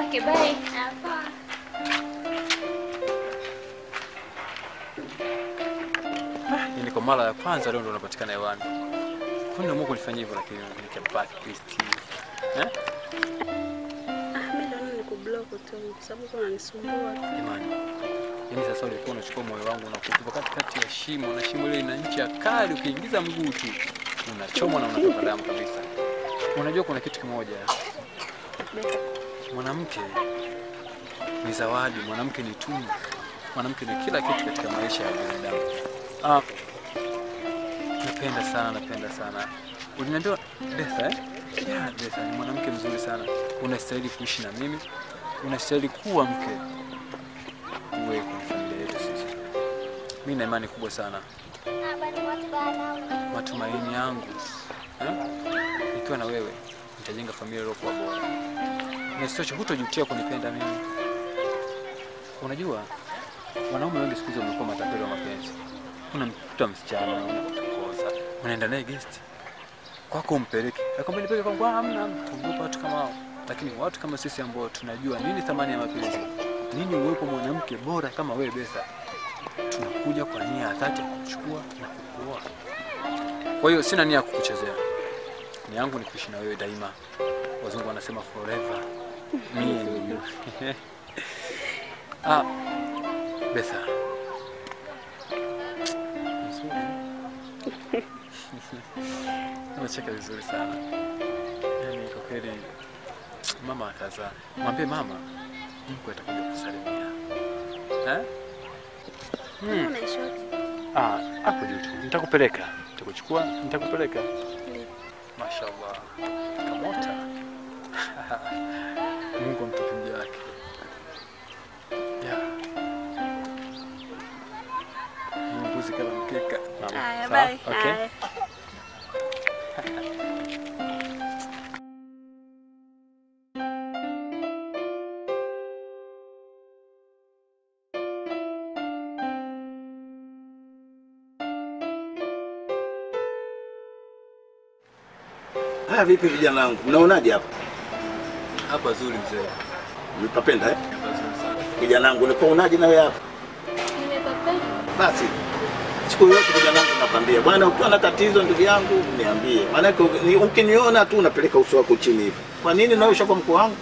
Okay, bye. Ni kwa mara ya kwanza leo ndo unapatikana hewani. Kwa nini Mungu alifanya hivyo lakini nikapata Kristi? Mimi ndo nikublock tu kwa sababu kuna nisumbua. Imani. Yaani sasa ulikuwa unachukua moyo wangu na kutupa katikati ya shimo na shimo ile ina ncha kali ukiingiza mguu tu. Unachoma na unatoka damu kabisa. Unajua kuna kitu kimoja. Mwanamke ni zawadi, mwanamke ni tunu. Mwanamke ni kila kitu katika maisha ya binadamu. Napenda sana. Uliniambia Betha Yeah, Betha ni mwanamke mzuri sana. Unastahili kuishi na mimi. Unastahili kuwa mke. Uwe kwa familia yetu sisi. Mimi na imani kubwa sana. Matumaini yangu nikiwa na wewe nitajenga familia iliyokuwa bora. Na sitoshe hutojutia kunipenda mimi. Unajua wanaume wengi siku hizi wamekuwa matapeli wa mapenzi. Unamkuta msichana unakosa, unaenda naye guest kwako umpeleke, akwambia nipeleke kwangu, hamna kuogopa watu kama hao. Lakini watu kama sisi ambao tunajua nini thamani ya mapenzi, nini uwepo mwanamke bora kama wewe Betha, tunakuja kwa nia ya dhati kukuchukua na kukuoa. Kwa hiyo sina nia ya kukuchezea. Nia yangu ni kuishi na wewe daima. Wazungu wanasema forever. Me and you. Betha. Unacheka vizuri sana. Yaani kwa kweli mama atazaa. Mwambie mama Mungu atakuja kusalimia. Unaishi hapo juu tu. Nitakupeleka. Nitakuchukua, nitakupeleka. Mashallah. Kamota. Mungu amtupe mja wake. Mbuzi kama mkeka. Haya, bye. Okay. Vipi vijana wangu? Mnaonaje hapa? Hapa zuri mzee. Umepapenda Hapa zuri sana. Vijana wangu, unaonaje na wewe hapa? Nimepapenda. Basi siku yote vijana wangu nakwambia, bwana ukiwa na tatizo ndugu yangu niambie. Maana ukiniona tu unapeleka uso wako chini hivi. Kwa nini na wewe ushakuwa mkuu wangu?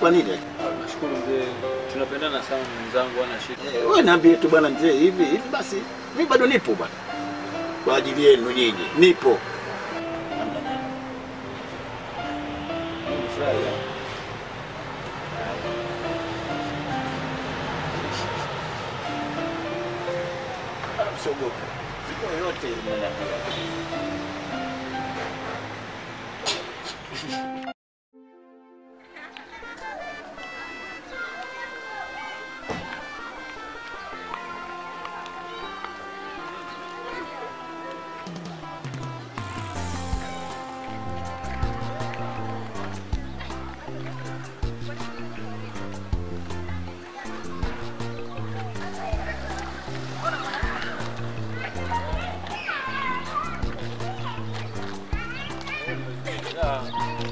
Kwa nini? Nashukuru mzee. Tunapendana sana mwenzangu, ana shida. Wewe niambie tu bwana mzee hivi basi. Mimi bado nipo bwana. Kwa ajili yenu nyinyi. Nipo. Usiogope. Siku yote mnaniambia.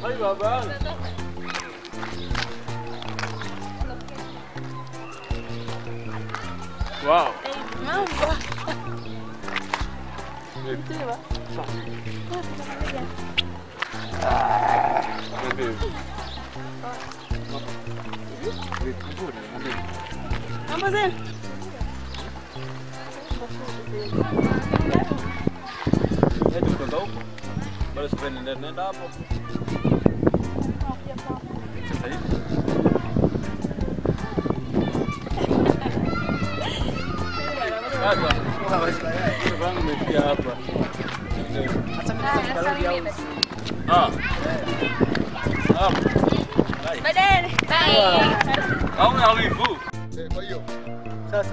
Hai baba. Wow. Mambo. Ndio. Mambo zenu. Ndio kutoka huko. Bado sipendi nenda hapo. Sasa hivi. Bwana umefikia hapa. Baadaye. Kwa hiyo sasa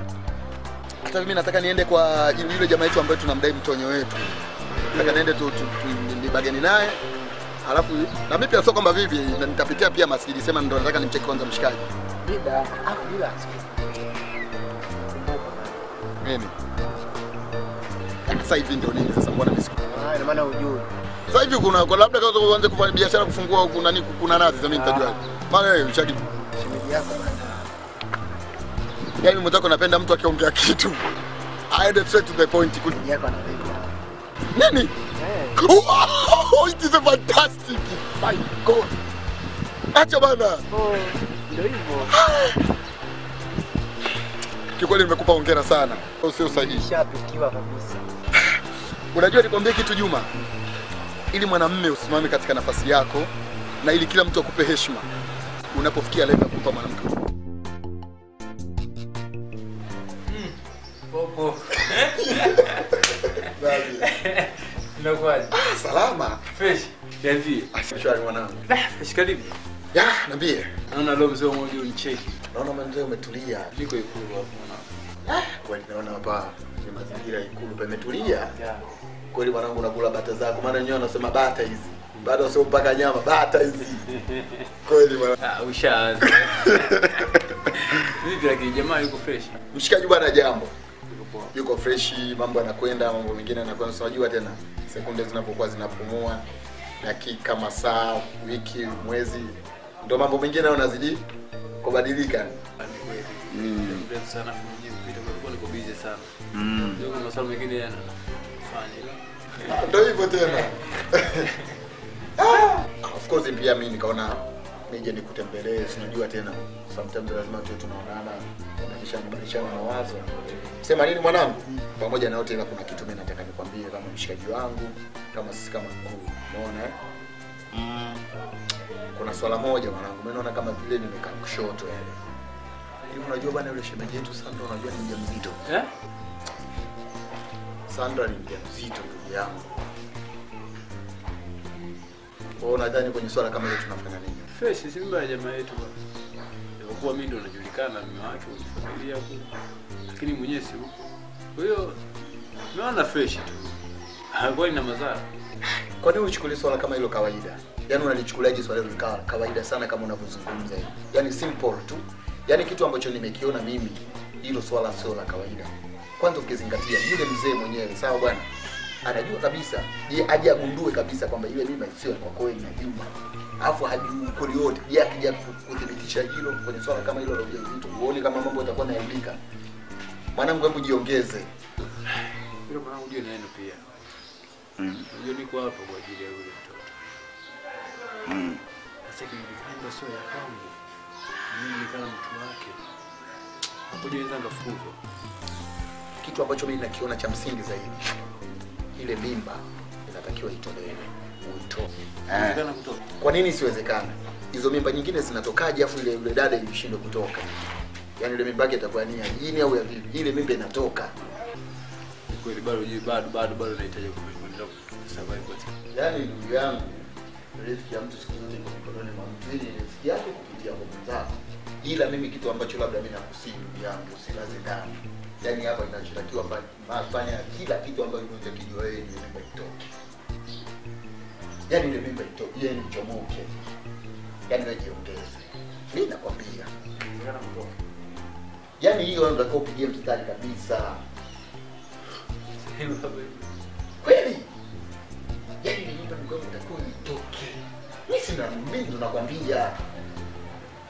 hata mimi nataka niende kwa yule jamaa wetu ambaye tunamdai mtonyo wetu. Nataka niende nibageni naye. Alafu na mimi pia sio kwamba vipi nitapitia pia Masjidi, sema ndo nataka nimcheki kwanza mshikaji. Dida, relax. Nini? Sasa hivi ndio nini sasa mbona mimi Ina maana hujui. sasa hivi kuna kwa labda kama uanze kufanya biashara kufungua kuna nini kuna nazi sasa mimi nitajua. Maana wewe ushaki shemeji yako bana. Yaani mtako napenda mtu akiongea kitu. Aende straight to the point. Shemeji yako anapenda. Nini? Oh, it is a fantastic. My God. Acha bana. Oh, ndio hivyo. Kikweli nimekupa hongera sana. Sio sahihi. Shapikiwa kabisa. Unajua nikwambie kitu Juma. Ili mwanamume usimame katika nafasi yako na ili kila mtu akupe heshima. Unapofikia level ya kupa mwanamke. Popo. Unakuaje? Salama. Fresh. Yapi? Shwari mwanangu. Fresh karibu. Ya, niambie. Naona leo mzee mmoja unicheki. Naona mzee umetulia. Niko Ikulu hapo mwanangu. Kweli naona hapa ni mazingira ya Ikulu pametulia. Kweli mwanangu unakula bata zako maana wenyewe wanasema bata hizi. Bado sio mpaka nyama, bata hizi. Kweli bwana. Ushaanza. Vipi lakini jamaa yuko fresh? Mshikaji bwana jambo. Yuko fresh, mambo yanakwenda, mambo mengine yanakwenda. Unajua tena sekunde zinapokuwa zinapumua, dakika, masaa, wiki, mwezi, ndio mambo mengine yanazidi kubadilika. Ndio sana fumji mpita kwa niko busy sana. Ndio kuna masuala mengine yanafanya. Ndio hivyo tena. Of course pia mimi nikaona nije nikutembelee, unajua tena sometimes lazima tu tunaonana, tunabadilishana mawazo. Sema nini mwanangu? Pamoja na yote ila kuna kitu mimi nataka nikwambie kama mshikaji wangu, kama sisi kama mkuu. Umeona Kuna swala moja mwanangu, mimi naona kama vile nimekaa kushoto yale. Hivi unajua bwana yule shemeji yetu Sandra unajua ni mjamzito. Sandra ni mjamzito ndugu yangu. Wewe unadhani kwenye swala kama hilo tunafanya nini? Fresh simba ya jamaa yetu bwana. Kwa mimi ndo najulikana mume wake familia huko. Lakini mwenyewe si huko. Kwa hiyo naona fresh tu. Hakuwa ina madhara. Kwa nini uchukulie swala kama hilo kawaida? Yaani unalichukuliaje swala hilo kawaida sana kama unavyozungumza hivi? Yaani simple tu. Yaani kitu ambacho nimekiona mimi hilo swala sio la kawaida. Kwanza ukizingatia yule mzee mwenyewe, sawa bwana? Anajua kabisa, yeye aje agundue kabisa kwamba ile mimba sio kwa kweli na Juma. Alafu hadi ukweli wote, yeye akija kudhibitisha hilo kwenye swala kama hilo la ujauzito, uone kama mambo yatakuwa yanaharibika. Mwanangu hebu jiongeze. Hilo mwanangu ndio neno pia. Unajua niko hapa kwa ajili ya yule mtoto. Sasa kimejipanga sio ya kwangu. Mimi kama mtu wake. Hapo ndio ndio ngafukuzwa. Kitu ambacho mimi nakiona cha msingi zaidi. Ile mimba inatakiwa itolewe. Uitoe. Kutoka. Kwa nini isiwezekana? Hizo mimba nyingine zinatokaje afu ile yule dada ilishindwe kutoka? Yaani ile mimba yake itakuwa ni ya jini au ya vipi? Ile mimba inatoka. Kweli bado nahitaji kuendelea survive. Yaani ndugu yangu, riziki ya mtu siku zote iko mikononi mwa mtu. Ili riziki yako kupitia kwa mwenzako. Ila mimi kitu ambacho labda mimi nakusii ndugu yangu, usilazekane. Yaani hapa inachotakiwa fanya kila kitu ambacho unachokijua wewe ni mimba itoke. Yaani ile mimba itoke, yeye ni chomoke. Yaani wewe jiongeze. Mimi nakwambia. Yaani hiyo ndio unataka upigie mstari kabisa. Kweli? Yaani ile mimba ndio itakuwa itoke. Mimi ndo nakwambia.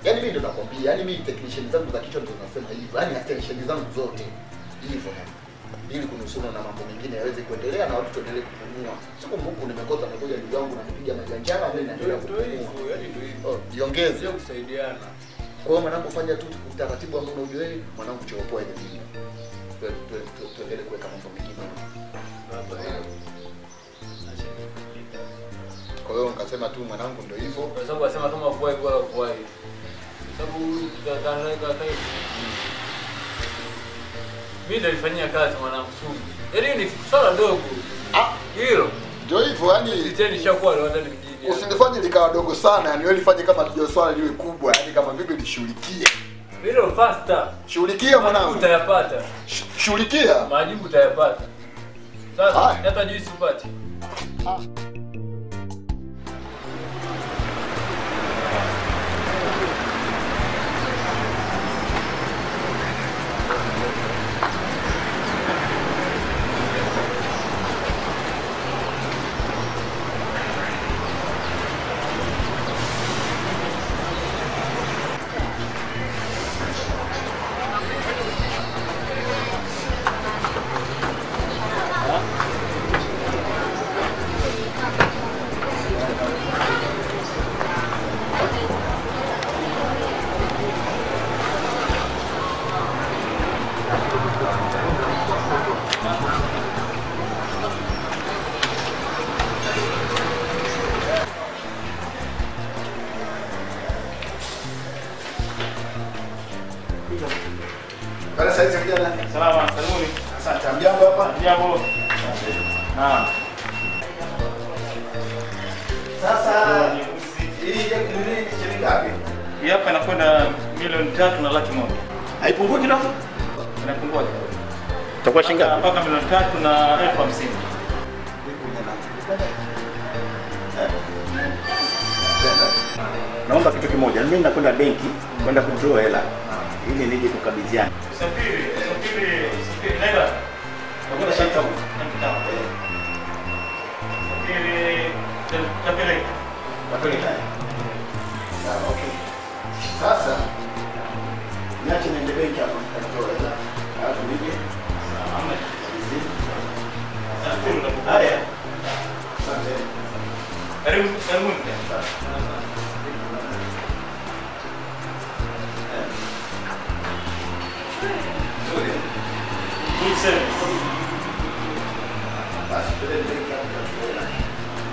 Yaani mimi ndo nakwambia, yaani mimi technician zangu za kichwa ndo nasema hivyo. Yaani technician zangu zote hivyo. Ili kunusuru na mambo mengine yaweze kuendelea na watu tuendelee kupumua. Siku Mungu nimekosa nakuja ndugu yangu na kupiga majanjara mimi naendelea kupumua. Yaani ndio hivyo. Jiongeze. Sio kusaidiana. Kwa hiyo mwanangu fanya tu utaratibu ambao unajua wewe, mwanangu chopoa ile mimba. Tuendelee kuweka mambo mengine. Kwa hiyo nikasema tu mwanangu ndio hivyo. Kwa sababu asema kama vuai bora vuai. Sababu ganga mimi nilifanyia kazi mwanangu sumu. Yaani ni swala dogo. Hilo. Ndio hivyo yani siteni shakuwa leo ndani mjini. Usinifanye likawa dogo sana, yani wewe lifanye kama tujue swala liwe kubwa, yani kama vipi lishughulikie. Hilo faster. Shughulikia mwanangu. Utayapata. Shughulikia. Majibu utayapata. Sasa hata juice upate. Bana saizi vijana. Salama, karibuni. Asante. Mjambo hapa? Jambo. Naam. Sasa hii ni shilingi ngapi? Hii hapa inakwenda milioni 3 na laki moja. Haipungui kidogo? Inapungua kidogo. Itakuwa shilingi ngapi? Mpaka milioni 3 na 50,000. Naomba kitu kimoja. Mimi nakwenda benki kwenda kudraw hela ili nije kukabidhiana. Safiri. Nenda. Nakwenda shaka. Safiri. Tapeleka. Okay. Sasa niache niende benki hapo nikadraw hela. Alafu nije. Haya. Asante. Karibu. Good service. Basi tuende benki hapo.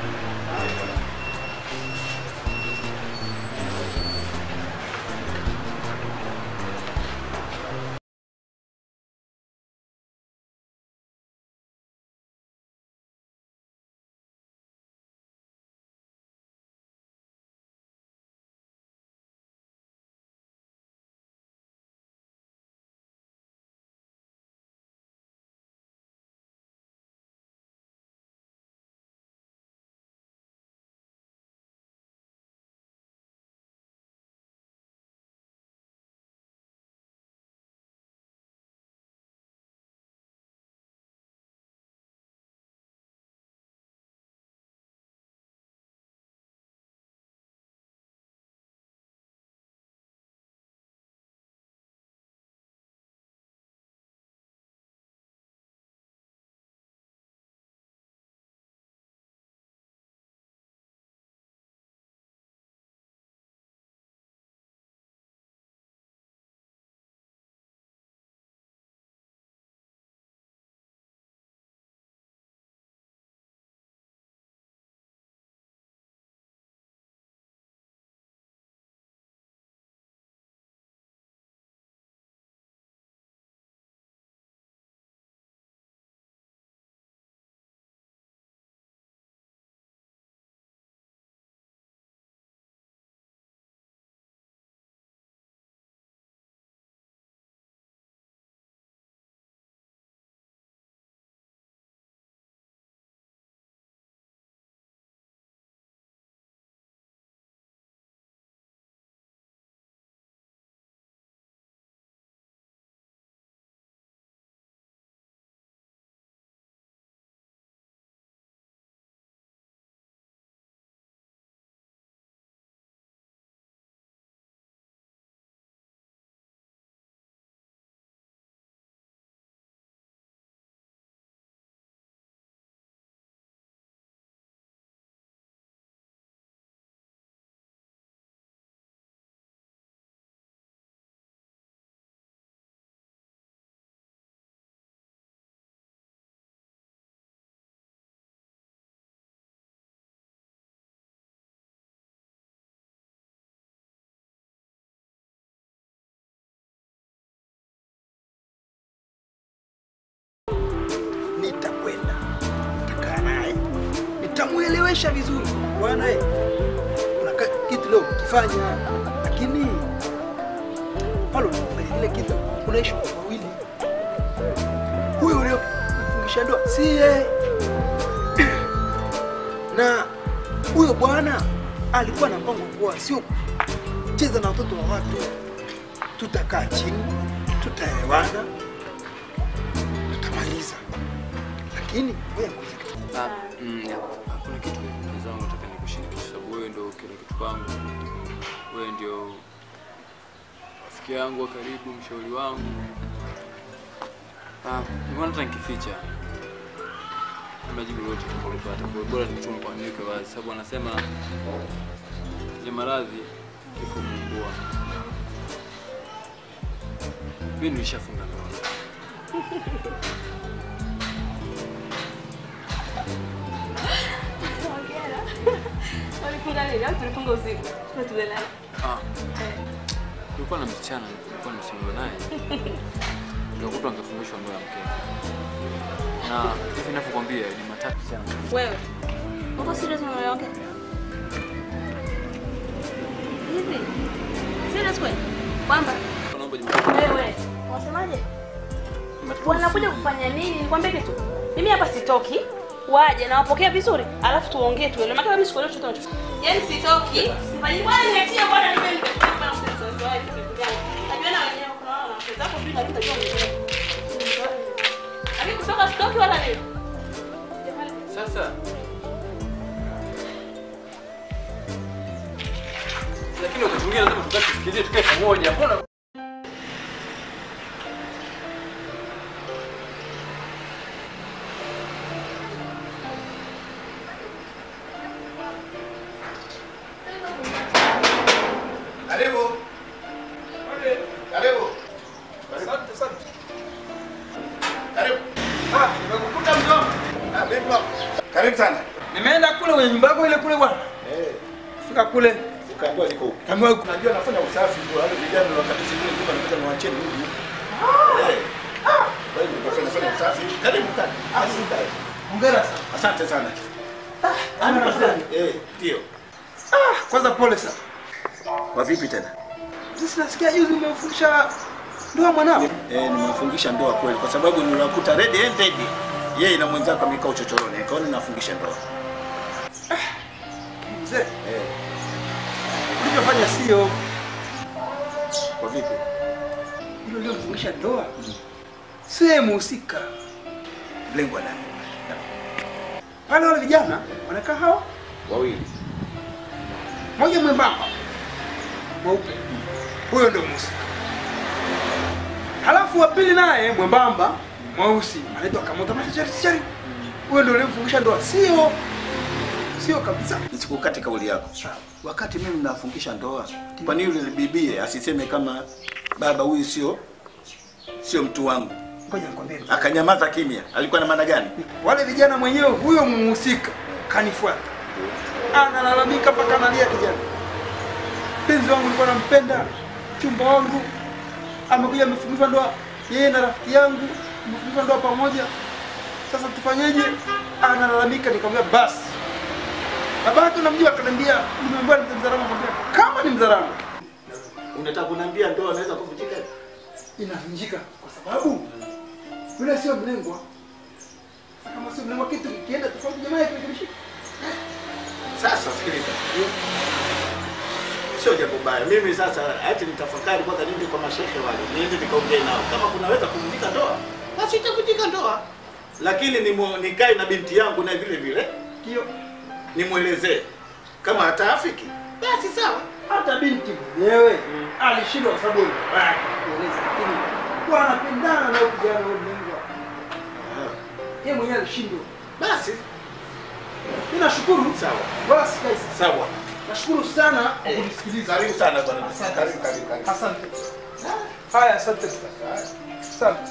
Nitakwenda, nitakaa naye, nitamuelewesha vizuri. Bwana kuna kitu leo kifanya, lakini pale unafanya ile kitu unaishi kwa wawili. Huyo leo mfungisha ndoa si yeye, na huyo bwana alikuwa na mpango kwa sio cheza na watoto wa watu. Tutakaa chini, tutaelewana, tutamaliza. Lakini wewe kuna kitu mzangu nataka nikushirikishe, sababu wewe ndio kila kitu kwangu. Wewe ndio rafiki yangu wa karibu, mshauri wangu. Nimeona hata nikificha majibu yote nilipata, bora nichome kwa niweke wazi, sababu anasema ya maradhi kifo mumbua. Mimi nilishafunga ndoa. Walifunga lini? Au tulifunga usiku? Tulilala. Kulikuwa na msichana nilikuwa nimesema naye. Nikakuta angefundishwa ndoa ya mkeka. Na hivi ninavyokuambia ni matatu sana. Wewe. Uko serious na wewe? Hivi. Serious kweli? Kwamba wewe unasemaje? Wanakuja kufanya nini? Nikwambie kitu. Mimi hapa sitoki. Waje na wapokea vizuri, alafu tuongee tu. Maana mimi sikuelewa chochote unachofanya. Yaani sitoki. Sifanyi bwana niachie bwana nipe kwa mtoto wangu kitu gani. Najua na wenyewe kuna wana wapeza hapo bila nitajua mwenyewe. Aki kutoka sitoki wala nini? Sasa lakini wakati mwingine lazima tukae tukae pamoja. Mbona Karibu. Karibu. Asante sana. Karibu. Nimekukuta mjomba. Vipi? Karibu sana. Nimeenda kule kwenye nyumba yako ile kule bwana. Fika kule. Ukaambiwa niko huko. Kaambiwa huko. Unajua nafanya usafi tu, wale vijana wakati sisi ndio tunataka niwaachie huko. Wewe unafanya usafi. Karibu kana. Hongera sana. Asante sana. Ndio. Kwanza pole sana. Kwa vipi tena? Sisi nasikia juzi umemfundisha ndoa mwanao. Nimefungisha ndoa kweli kwa sababu niliwakuta red handed. Yeye na mwenzake amekaa uchochoroni. Nikaona nafungisha ndoa. Mzee. Ulichofanya sio. Kwa vipi? Hilo ndio kufungisha ndoa. Sio mhusika. Lengo nani? Pale wale vijana wanakaa hao wawili. Mmoja mwembamba. Mweupe. Huyo ndio mhusika. Halafu wa pili naye mwembamba, mweusi, anaitwa Kamoto Machari. Huyo ndio ulimfungisha ndoa. Sio kabisa. Nisikukate kauli yako. Wakati mimi nafungisha ndoa, kwa nini yule bibie asiseme kama baba huyu sio mtu wangu? Ngoja nikwambie. Akanyamaza kimya. Alikuwa na maana gani? Wale vijana mwenyewe huyo mhusika kanifuata. Analalamika mpaka analia kijana. Penzi wangu nilikuwa nampenda, chumba wangu amekuja amefungishwa ndoa, yeye na rafiki yangu amefungishwa ndoa pamoja. Sasa tufanyeje? Analalamika, nikamwambia basi. Babake unamjua, akaniambia nimeambiwa ni mzaramo. Kama ni mzaramo, unataka kuniambia ndoa anaweza kuvunjika? Inavunjika kwa sababu yule sio mlengwa. Kama sio mlengwa, kitu kienda tofauti, jamaa yake kimeshika. Sasa sikiliza. Sio jambo baya. Mimi sasa hata nitafakari kwanza nini kwa mashehe wale. Niende nikaongee nao. Kama kunaweza kuvunjika ndoa, basi itavunjika ndoa. Lakini nikae na binti yangu na vile vile. Ndio. Nimuelezee. Kama hataafiki, basi sawa. Hata binti mwenyewe alishindwa kwa sababu kueleza, lakini kwa anapendana na kijana huyo Mungu. Yeye mwenyewe alishindwa. Basi mimi nashukuru. Sawa. Basi guys. Sawa. Nashukuru sana kwa kunisikiliza. Karibu sana bwana. Karibu. Asante. Haya, asante. Asante.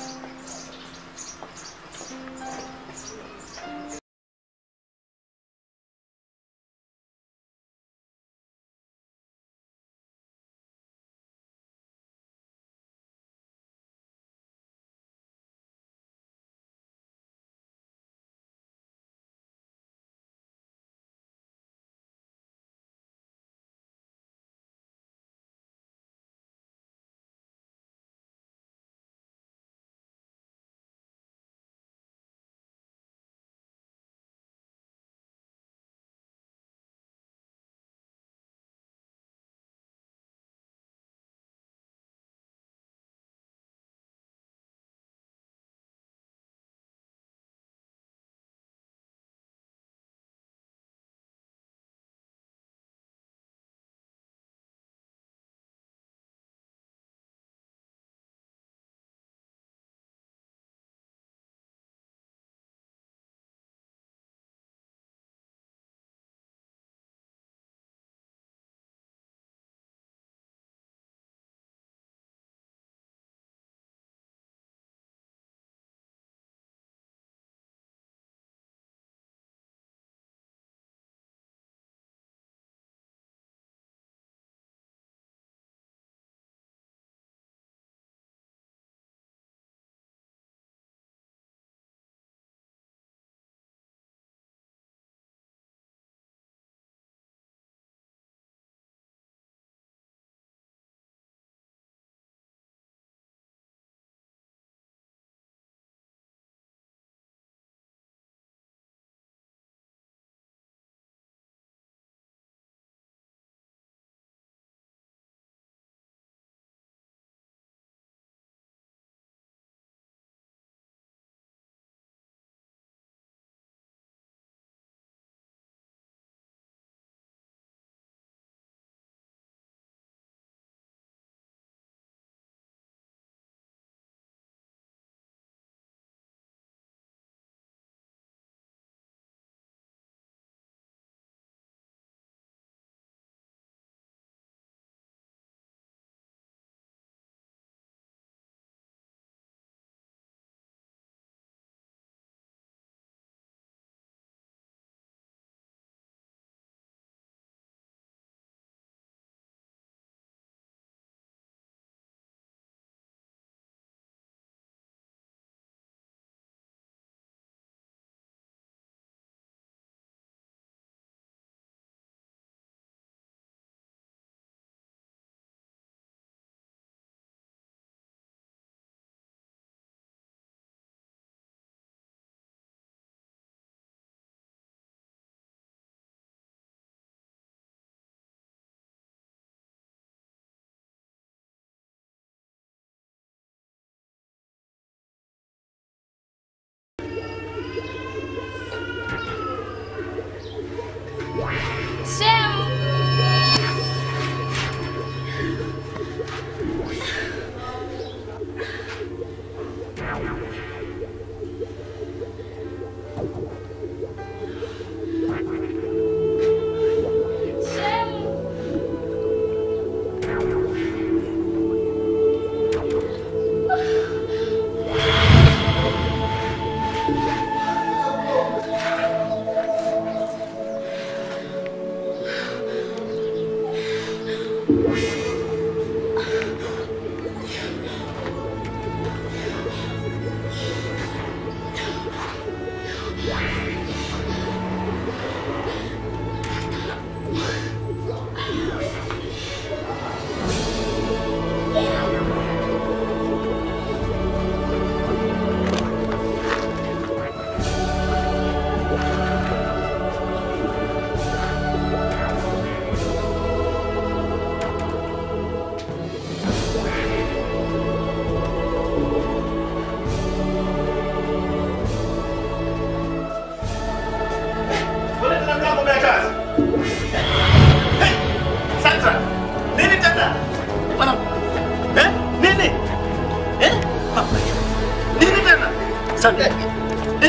Sandra.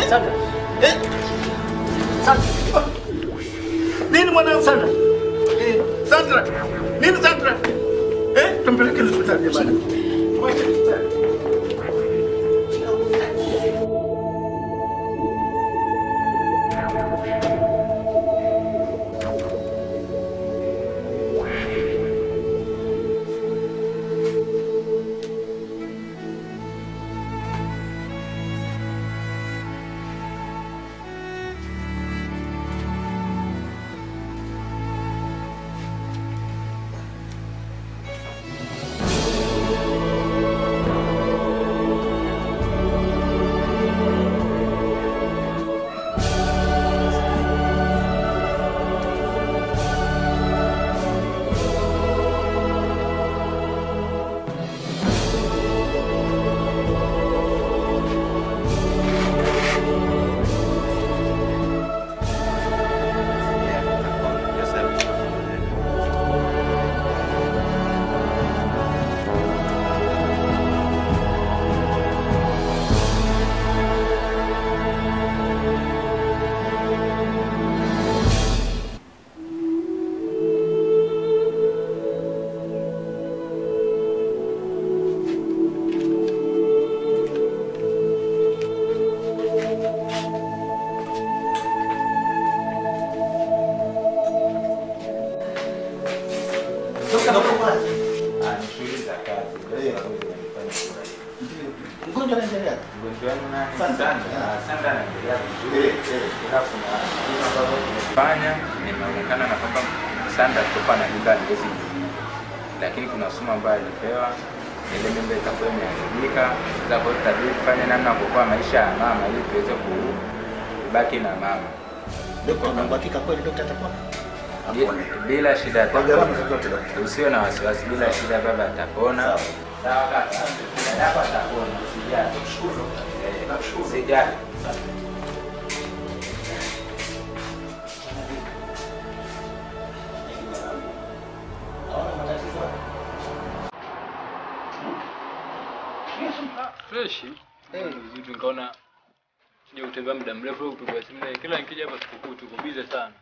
Sandra. Sandra. Nini mwanangu Sandra? Sandra. Nini Sandra? Tumpeleke hospitali jamani. Mweke hospitali. Mgonjwa anaendelea. Mgonjwa wangu Sandra anaendelea vizuri. Ila kuna kitu ambacho tumefanya inaonekana na kwamba Sandra kutoka na duka hawezi. Lakini kuna sumu ambayo alipewa ile mimba itakuwa imeharibika. Sasa kwa hiyo tutabidi kufanya namna kuokoa maisha ya mama ili tuweze kubaki na mama. Daktari ana uhakika kweli daktari atakuwa? Bila shida atapona. Usiwe na wasiwasi, bila shida baba atapona. Sawa kaka. Hapa atapona. Usijali. Tukushukuru. Usijali. Fresh. Vizuri nikaona je utembea muda mrefu kupiga simu na kila nikija hapa sikukuu tuko busy sana.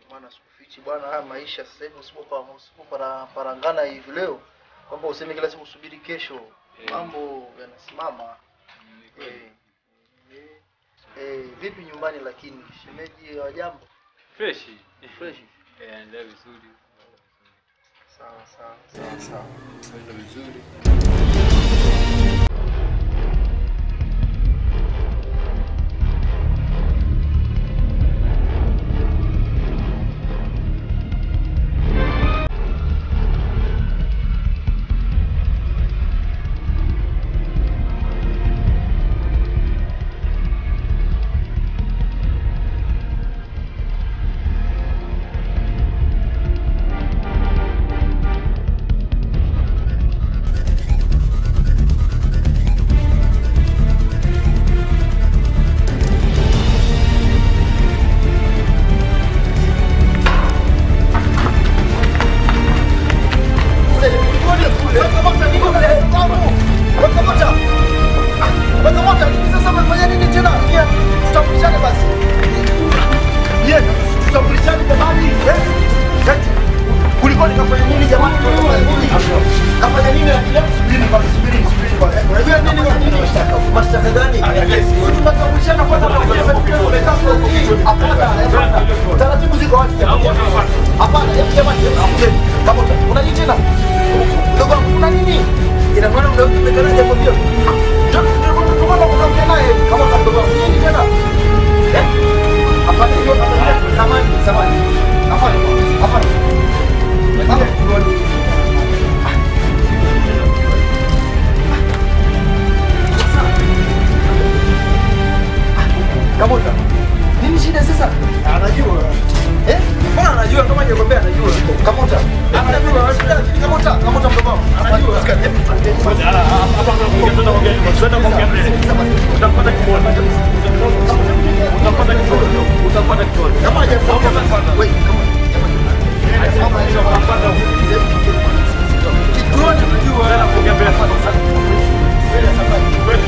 Bwana sikufichi bwana, haya maisha sasa hivi usipoparangana hivi leo kwamba useme kila siku usubiri kesho, mambo yanasimama. Vipi nyumbani lakini shemeji wa jambo? Fresh. Fresh. Ndio vizuri. Sawa. Ndio vizuri. Taratibu ziko wapi? Hapana, jamani, una nini tena? Ndugu wangu, una nini? Ina maana umekana jambo hilo. Ndio unaongea naye kama ndugu wangu. Nini tena? Hapana, hiyo samani. Hapana. Kamota. Nini shida sasa? Anajua. Mbona anajua kama nilikwambia anajua. Kamota. Anajua shida lakini Kamota mdogo wangu. Anajua. Hapa tunaongea utapata kimoja. Utapata kimoja. Kama hajafuata wewe kama hiyo unapata kituoni unajua ana kuongea mbele sana. Mbele safari. Wewe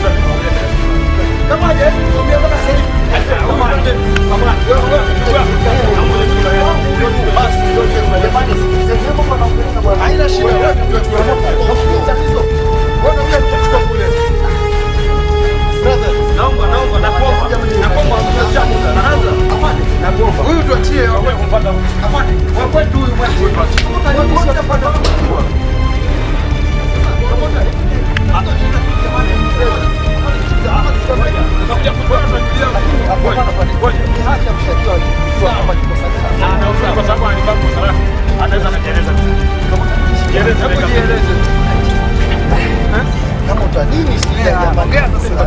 Kama utanini shida jamani.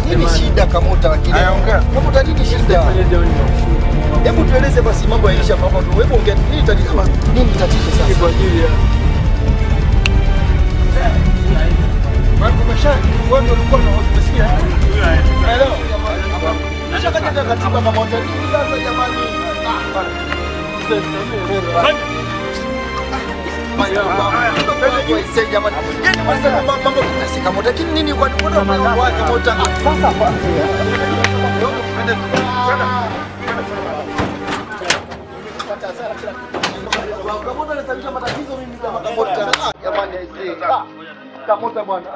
Nini shida kama utakile? Kama utanini shida? Hebu tueleze basi mambo yaisha mambo tu. Hebu ongea nini tatizo? Nini tatizo sasa? Kwa ajili ya Marco Mashani, wewe ndio ulikuwa unasikia? Hello. Nishakaja katiba kama utanini sasa jamani. Lakini nini kwa nini unafanya wake moto sasa kwa kama unataka matatizo mimi kama jamani aisee kama bwana